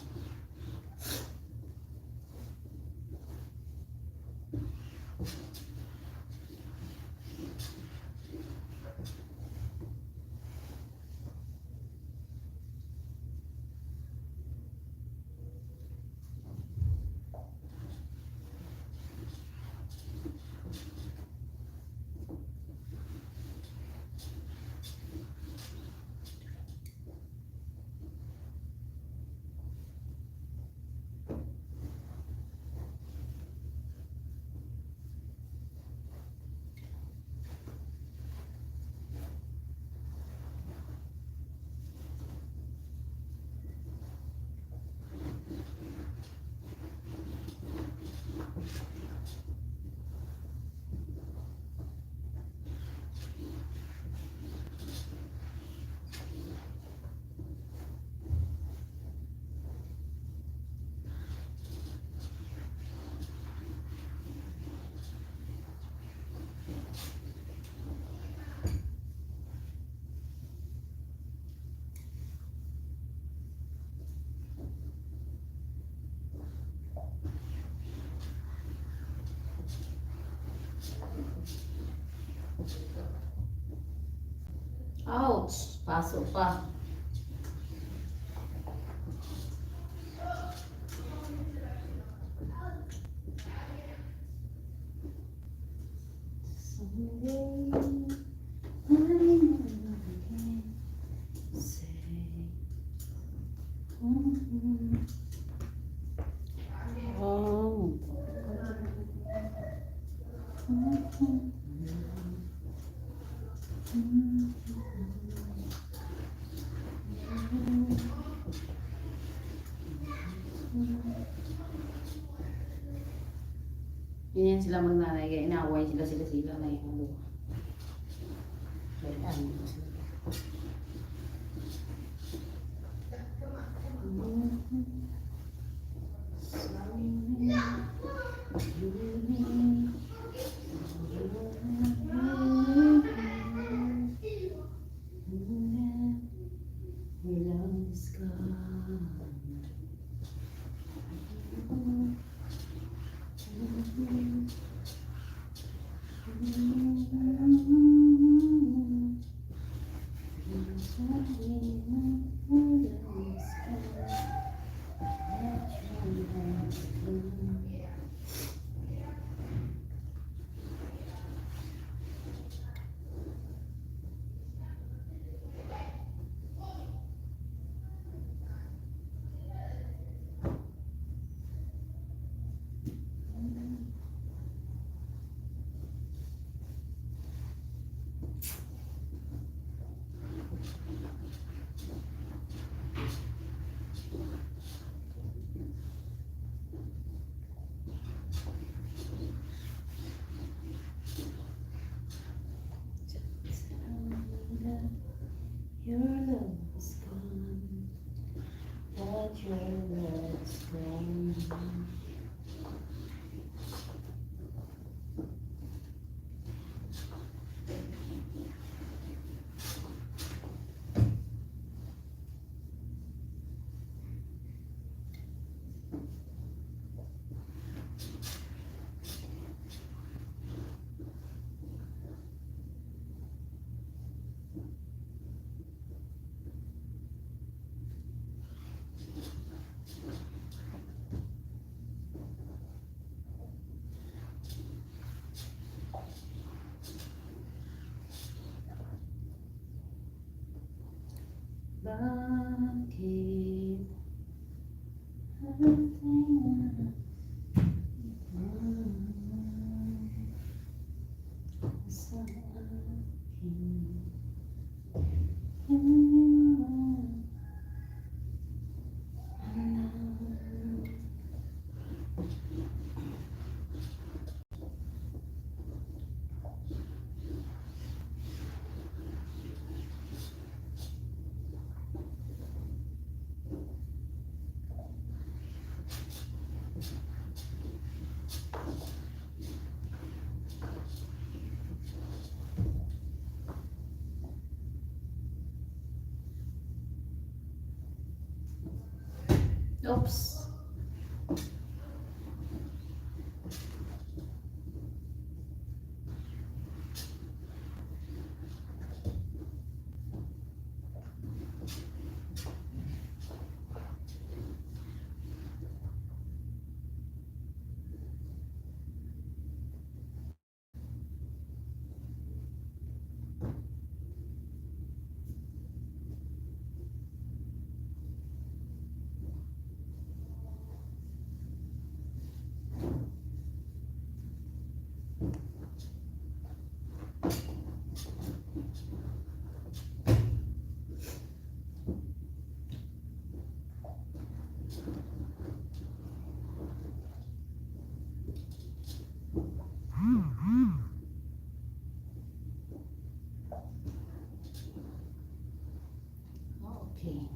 Ouch! Pasok pa. Oh. Ganyan sila magnanay, kaya inaaway sila na yung ano. Kaya ano sila. Your love is gone, but your love is gone. akin. Ating sa akin. Oops. Okay.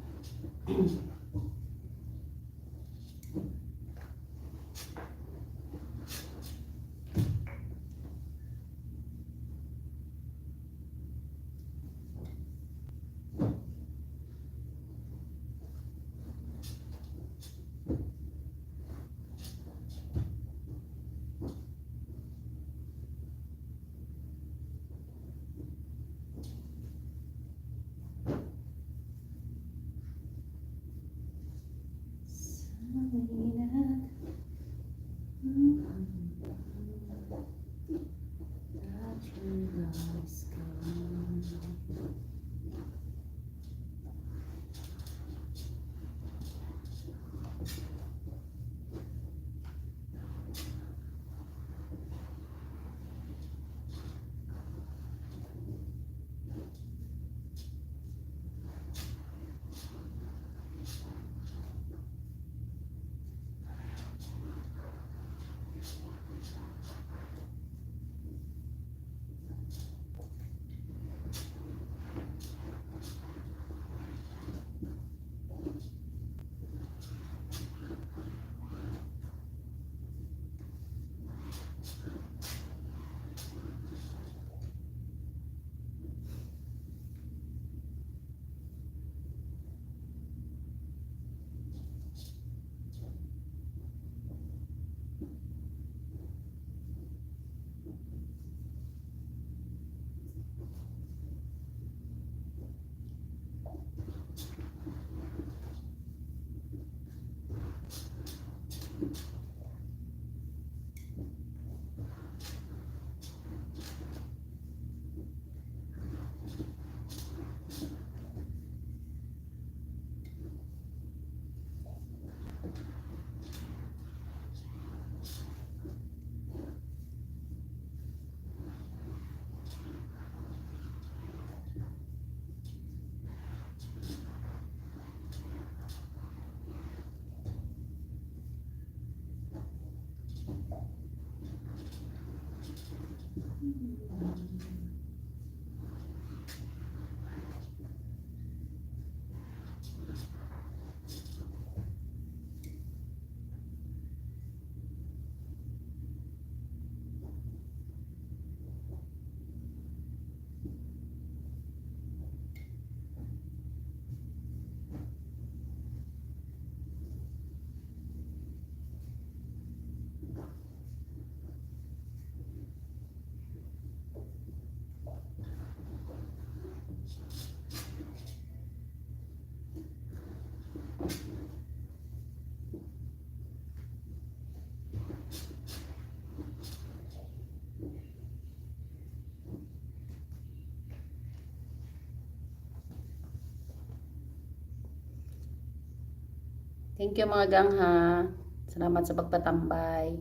Thank you mga gang ha. Salamat sa pagpatambay.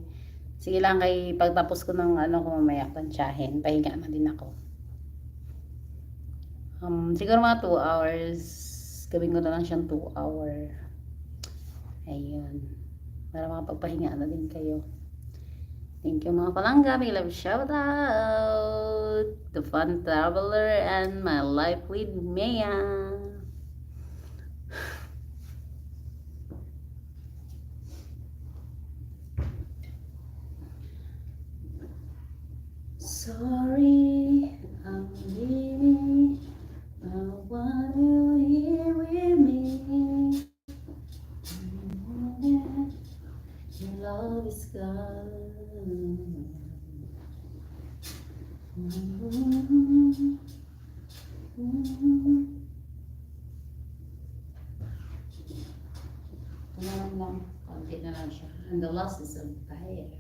Sige lang kay pagtapos ko ng ano ko mamaya tansyahin. Pahinga na din ako. Siguro mga 2 hours. Gawin ko na lang siyang 2 hour. Ayun. Para makapagpahinga na din kayo. Thank you mga palangga. Big love shout out. The Fun Traveler and My Life with Maya. Sorry, I'm leaving. I want you here with me. Your love is gone. Kumain lang. Konti na lang siya. And the last is on fire.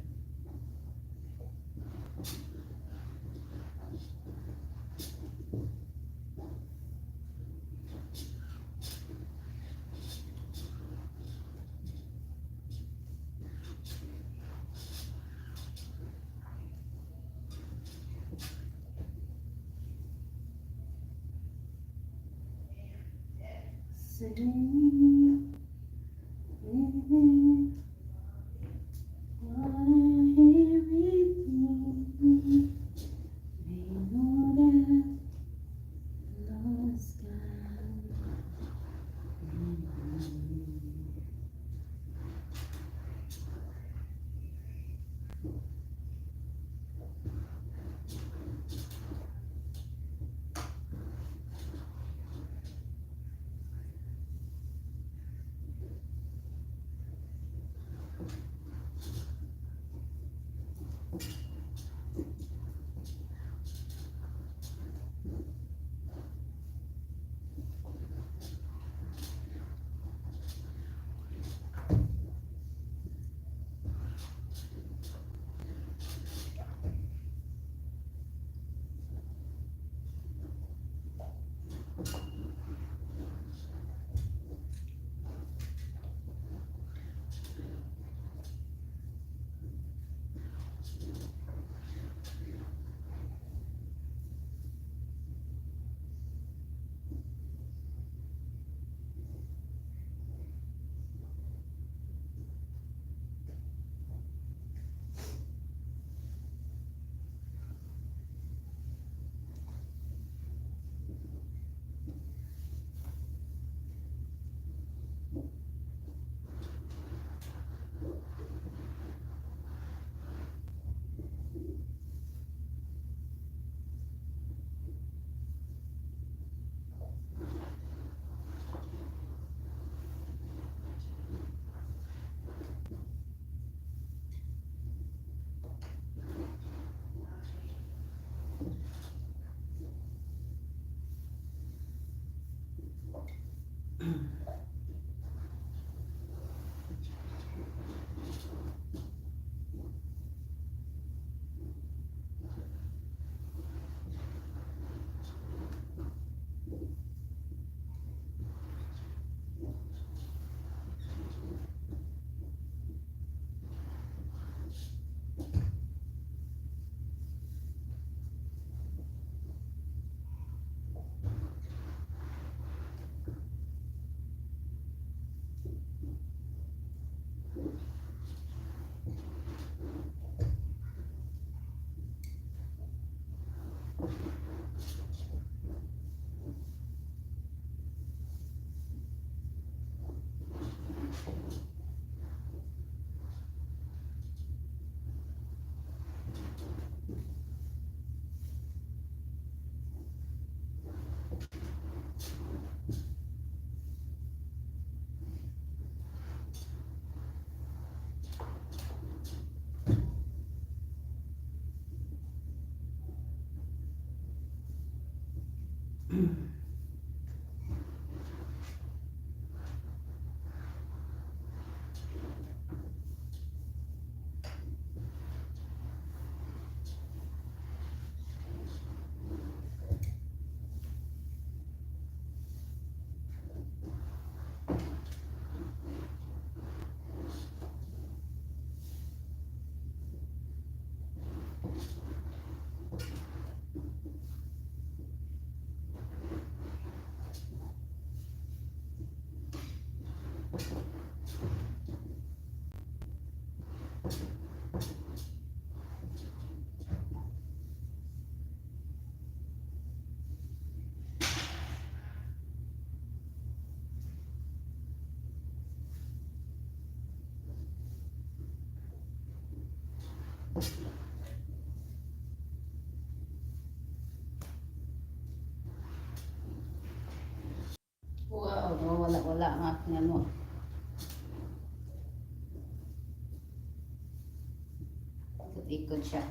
Wow, wala ang aking ano. Ikot-ikot siya.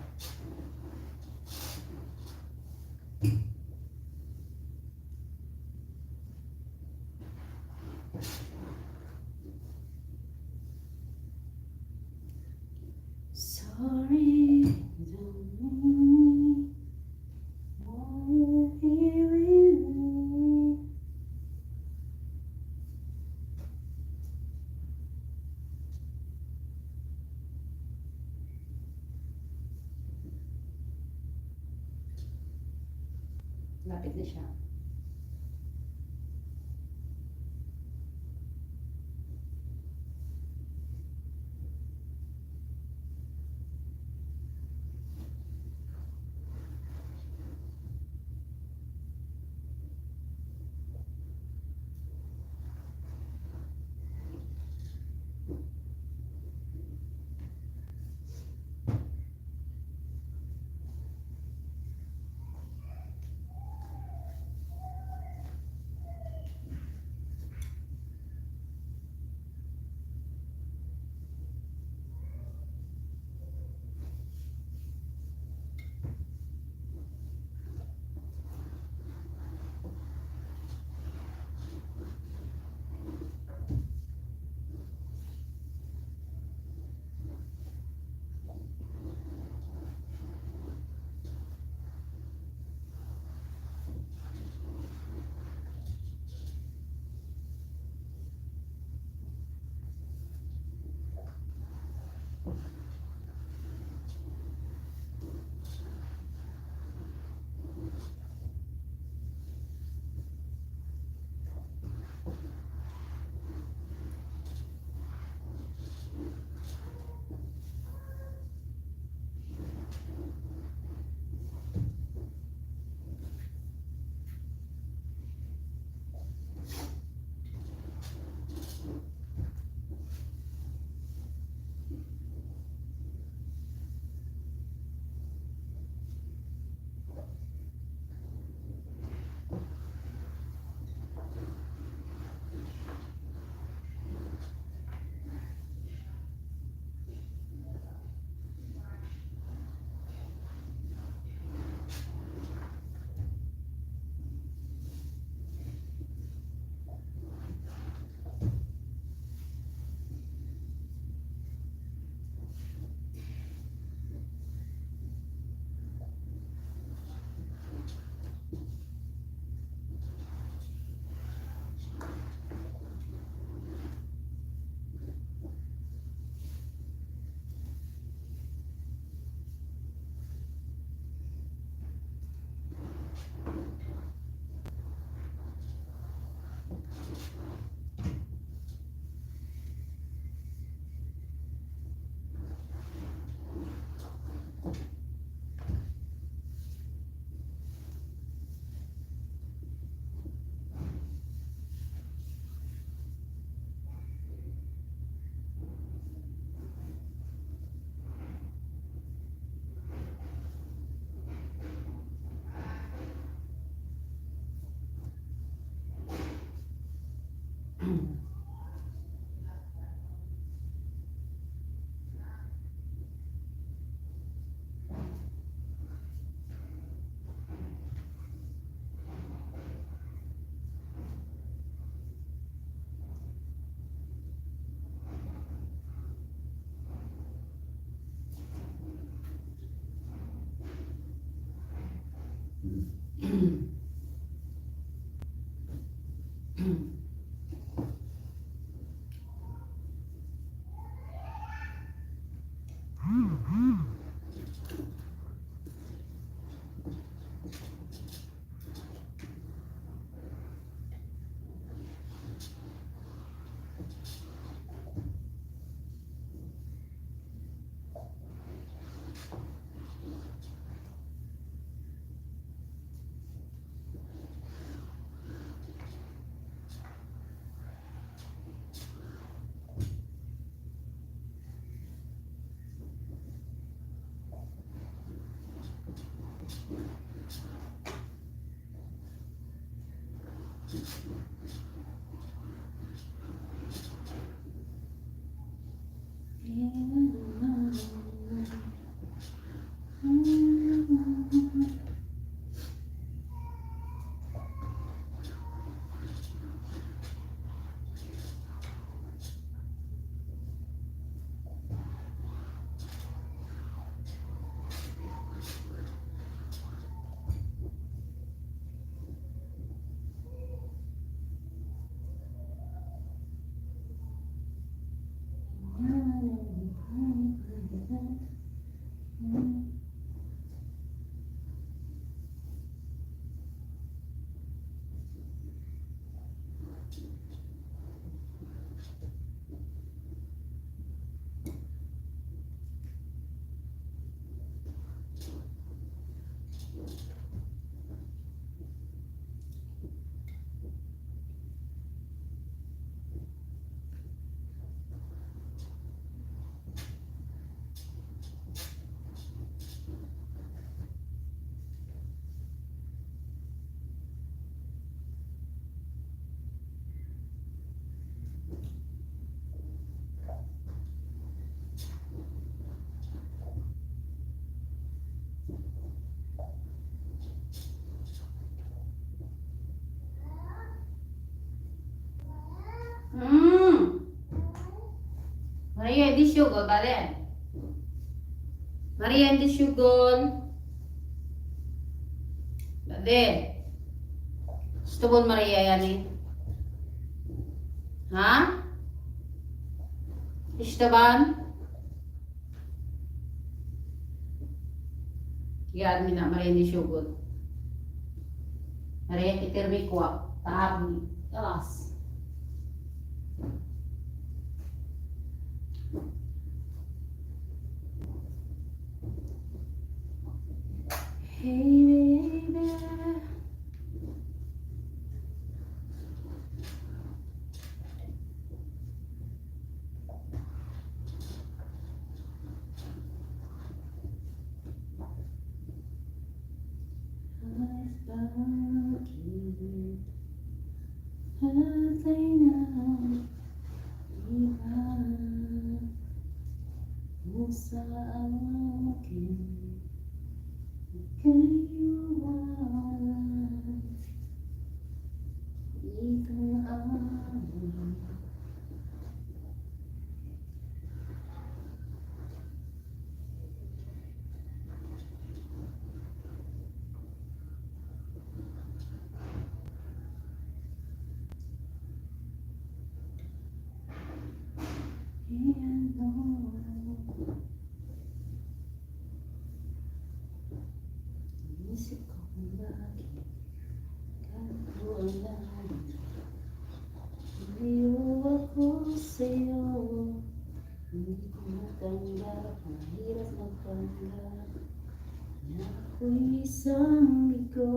Sorry, don't make me want you here with me. Lapit na siya. Maria, hindi sugol ba rin? Maria, hindi sugol. Bade. Gusto mo Maria yan eh? Ha? İşte yan mina Maria hindi sugol. Maria kitirmi kuwa. Tabi. Alas. Hey baby. Sa akin kayuhan ikang amin. Isip ko kung bakit kakulang. Layo ako sa'yo. Hindi ko matanggap, mahirap magpanggap na ako'y isang bigo.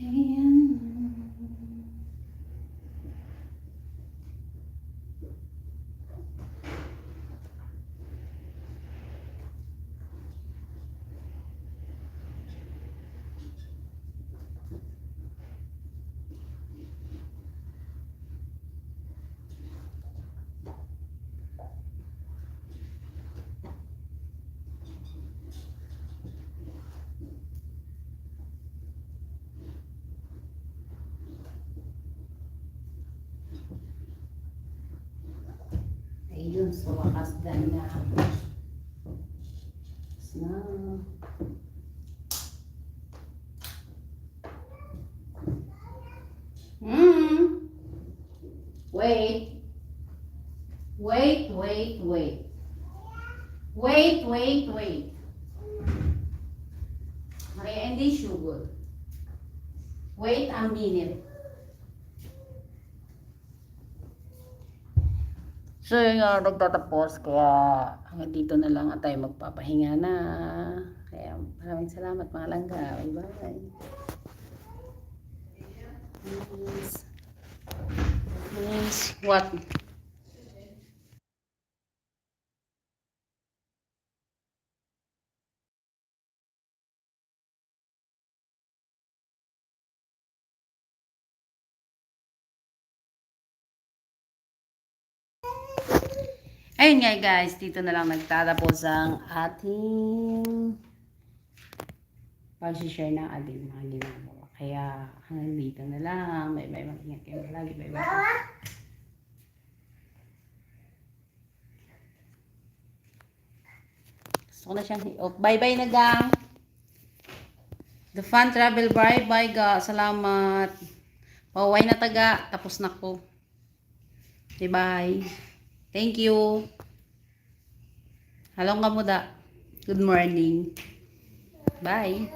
Ayan. Ayun, sa wakas ganda. Na. Wait. Wait, wait, wait. Wait, wait, wait. Okay, hindi sugar. Wait a minute. So yun nga, nagtatapos. Kaya hanggang dito na lang at tayo magpapahinga na. Kaya maraming salamat mga langga. Bye-bye. Yes. What? Ayun nga guys, dito na lang nagtatapos ang ating pag-share ng ating mga ginagawa. Kaya hanggang dito na lang. Bye-bye. Mag-ingat kayo lagi. Bye-bye. Gusto ko na siyang i-off. Bye-bye na gang. The fun travel. Bye-bye ga. Salamat. Paway na taga. Tapos na ko. Bye-bye. Thank you. Halong kamuda. Good morning. Bye.